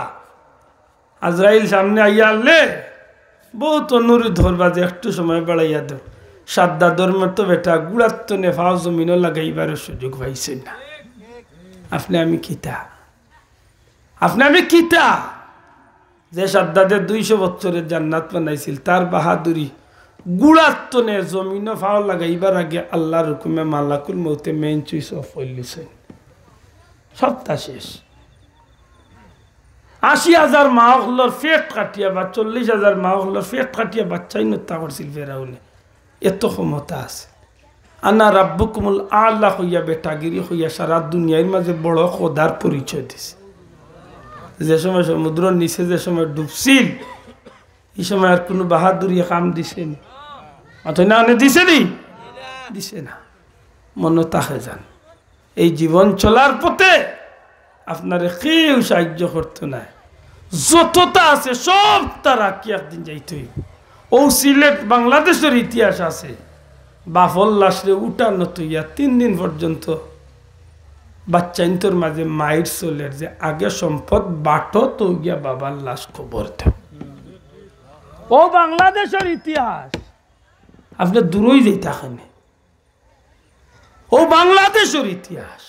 আজরাইল সামনে আইয়া আনলে বহুত অনুরোধ ধরবা যে একটু সময় বেড়াইয়া দো সাদ্দা ধর্মের তো বেটা গুড়ার তো নেফাও জমিনও লাগাইবার সুযোগ পাইছেন না আপনি আমি কিতা যে সাদ্দাদের 200 বছরের জান্নাত বানাইছিল তার বাহাদুরি গুড়াত্তনে জমিন ফাও লাগাইবার আগে আল্লাহর হুকুমে মালাকুল মউতে মেইন সুইচ অফ হইলিছেন সবটা শেষ 80,000 মাহলর পেট কাটিয়া বা 40,000 মাহলর পেট কাটিয়া বাচ্চাই নত্যা করছিল ফেরাউনে এত ক্ষমতা আছে আনা রাব্বুকুমুল আলা হইয়া বেটাগিরি হইয়া সারা দুনিয়ার মাঝে বড় খোদার পরিচয় দিছে যে সময় সমুদ্রের নিচে যে সময় ডুবছিল এই সময় আর কোনো বাহাদুরি কাম দিছেন অথবা না দিছে নি দিছে না মনে তাকে যান এই জীবন চলার পথে আপনারে কেউ সাহায্য করতো না যতটা আছে সব তারা কি একদিন যাইতে ও সিলেট বাংলাদেশের ইতিহাস আছে বাফল লাশরে উঠানো তুইয়া 3 দিন পর্যন্ত বাচ্চাইন্তর মাঝে মাইর চলের যে আগে সম্পদ বাটো তো গিয়া বাবার লাশ খবর দেব ও বাংলাদেশের ইতিহাস আপনি দূরই যাইতে এখানে ও বাংলাদেশের ইতিহাস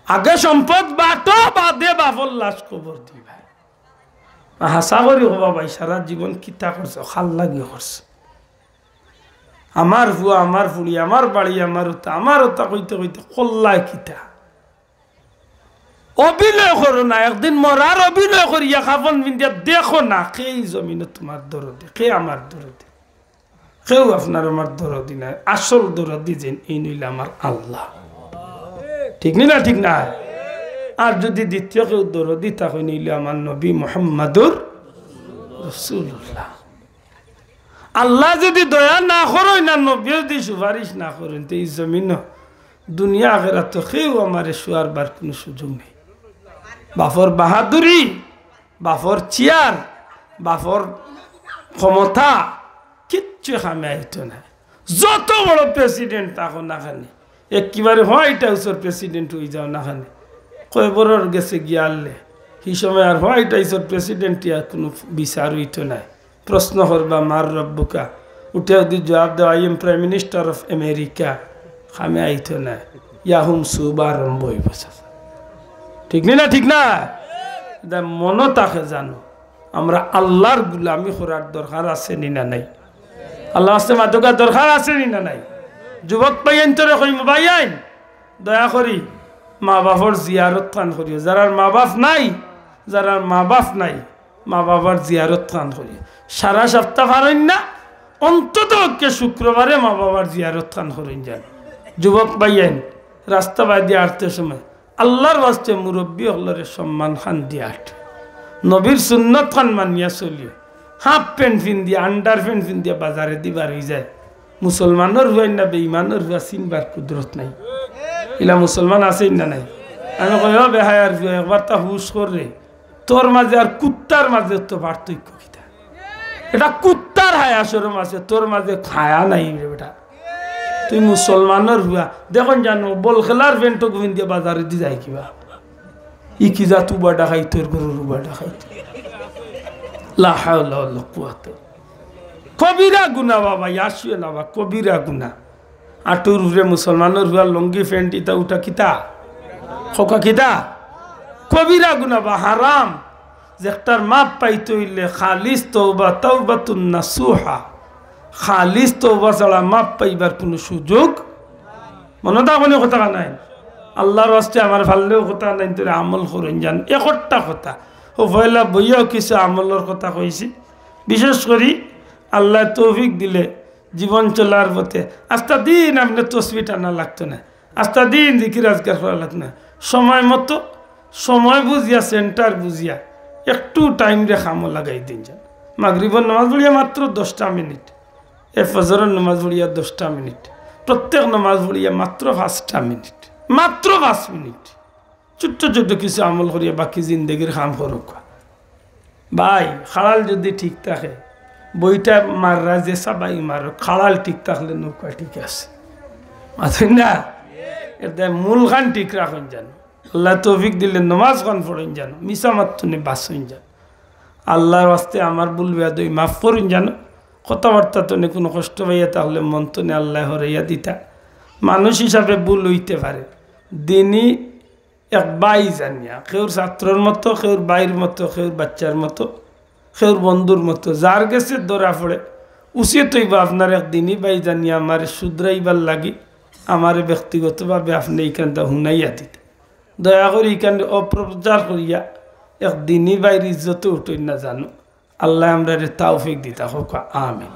আগে সম্পদ বাটো বাদে বাবর লাশ খবর দিবা হাসা করি হবা ভাই সারা জীবন কিতা করছে খাল লাগি করছে আমার ভুয়া আমার ফুড়ি আমার বাড়ি আমার ওটা কইতে কইতে কল্লায় কিতা অভিনয় করো না একদিন মরার অভিনয় করিয়া খাবন বিন্দিয়া দেখো না কে জমিনে তোমার দরদি কে আমার দরদি কেউ আপনার আমার দরদি নাই আসল দরদি যেন এই নইলে আমার আল্লাহ ঠিক না ঠিক না আর যদি দ্বিতীয় কেউ দরদি তাকে নইলে আমার নবী মুহাম্মাদুর রাসূলুল্লাহ আল্লাহ যদি দয়া না করেন না নবী যদি সুপারিশ না করেন তো এই জমিন দুনিয়া আখেরাত তো কেউ আমার শুয়ার বার কোনো সুযোগ নেই বাফর বাহাদুরি বাফর চেয়ার বাফর ক্ষমতা কিচ্ছু খামে আইতো না যত বড় প্রেসিডেন্ট তখন না খানে একেবারে হোয়াইট হাউসের প্রেসিডেন্ট হয়ে যাও না খানে কয় বড়র গেছে গিয়ে আনলে সেই সময় আর হোয়াইট হাউসের প্রেসিডেন্ট আর কোনো বিচার হইতো নাই প্রশ্ন করবা মার রব্বুকা উঠে যদি জবাব দেওয়া I am prime minister of America খামে আইতো না ইয়াহুম সুবারম্ভ হইব ঠিক না ঠিক না মনও তাকে জানো আমরা আল্লাহর গুলামি করার দরকার আছে নি না নাই আল্লাহ আসতে মাদকার দরকার আছে নি না নাই যুবক পাইন তোরে কই মোবাইল দয়া করি মা বাবার জিয়ারত খান করিও যারা মা বাপ নাই মা বাবার জিয়ারত খান করিও সারা সপ্তাহ পারেন না অন্তত শুক্রবারে মা বাবার জিয়ারত খান করেন যান যুবক পাইন রাস্তা বাই দিয়ে আটতে সময় আল্লাহর বাস্তে মুরব্বী হলরে সম্মান খান দিয়ে আট নবীর সুন্নত খান মানিয়া চলিও হাফ প্যান্ট ফিন দিয়ে আন্ডার প্যান্ট ফিন দিয়ে বাজারে দিবার হয়ে যায় মুসলমানের হুয়াই না বেঈমানের হুয়া চিনবার কুদরত নাই ইলা মুসলমান আছে না নাই আমি কই বেহায়ার একবার তা হুশ করে তোর মাঝে আর কুত্তার মাঝে তো পার্থক্য কিতা এটা কুত্তার হায়া সরম আছে তোর মাঝে খায়া নাই রে বেটা তুই মুসলমানের হুয়া দেখুন জানো বল খেলার প্যান্ট গোবিন্দ দিয়ে বাজারে দি যায় কিবা ই কি যা তু বাডা খাই তোর গরুর বাডা খাই লা হাওলা ওয়ালা কুওয়াতা কবিরা গুনাহ বাবা ইয়াসিও না বাবা কবিরা গুনাহ আটুর রে মুসলমানের হুয়া লঙ্গি প্যান্ট ইতা উঠা কিতা খোকা কিতা কবিরা গুনাহ বা হারাম যে একটার মাপ পাইতে হইলে খালিস তাওবাতুন নাসুহা খালিস তওবা ছাড়া মাপ পাইবার কোনো সুযোগ মনে থাকলে কথা নাই আল্লাহর রাস্তে আমার ভাললেও কথা নাই তোরে আমল করেন যান একটা কথা ও পয়লা বইয়াও কিছু আমলের কথা কইছি বিশেষ করি আল্লাহ তৌফিক দিলে জীবন চলার পথে আস্তা দিন আপনি তসবি টানা লাগতো না আস্তা দিন জিকির আজকার করা লাগতো না সময় মতো সময় বুঝিয়া সেন্টার বুঝিয়া একটু টাইম রে খামো লাগাই দিন যান মাগরিবের নামাজ পড়িয়া মাত্র 10 মিনিট ফজরের নামাজ পড়িয়া 10 মিনিট প্রত্যেক নামাজ পড়িয়া মাত্র 5 মিনিট মাত্র 5 মিনিট ছোট্ট ছোট্ট কিছু আমল করিয়া বাকি জিন্দগির কাম করুক ভাই খাড়াল যদি ঠিক থাকে বইটা মাররা যে সবাই মারো খাড়াল ঠিক থাকলে নৌকা ঠিক আছে মাথুন না এটা মূল খান ঠিক রাখুন জানো আল্লাহ তৌফিক দিলে নমাজ খান পড়েন জানো মিশা মাত্তুনে বাসুন জানো আল্লাহর ওয়াস্তে আমার বলবে দই মাফ করুন জানো কথাবার্তা তো কোনো কষ্ট পাইয়া তাহলে মন তো আল্লাহ হরাইয়া দিতা মানুষ হিসাবে ভুল হইতে পারে দিনই এক বাই জানিয়া কেউর ছাত্রর মতো কেউর বাইর মতো কেউর বাচ্চার মতো কেউর বন্ধুর মতো যার গেছে ধরা পড়ে উচিত হইব আপনার একদিনই বাই জানিয়া আমার শুধরাইবার লাগি আমার ব্যক্তিগতভাবে আপনি এইখানটা শুনাইয়া দিতে দয়া করে এইখানে অপ্রচার করিয়া একদিনই বাইর ইজ্জতে উঠই না জানো আল্লাহ আমরা তৌফিক দিতা হোক আমিন।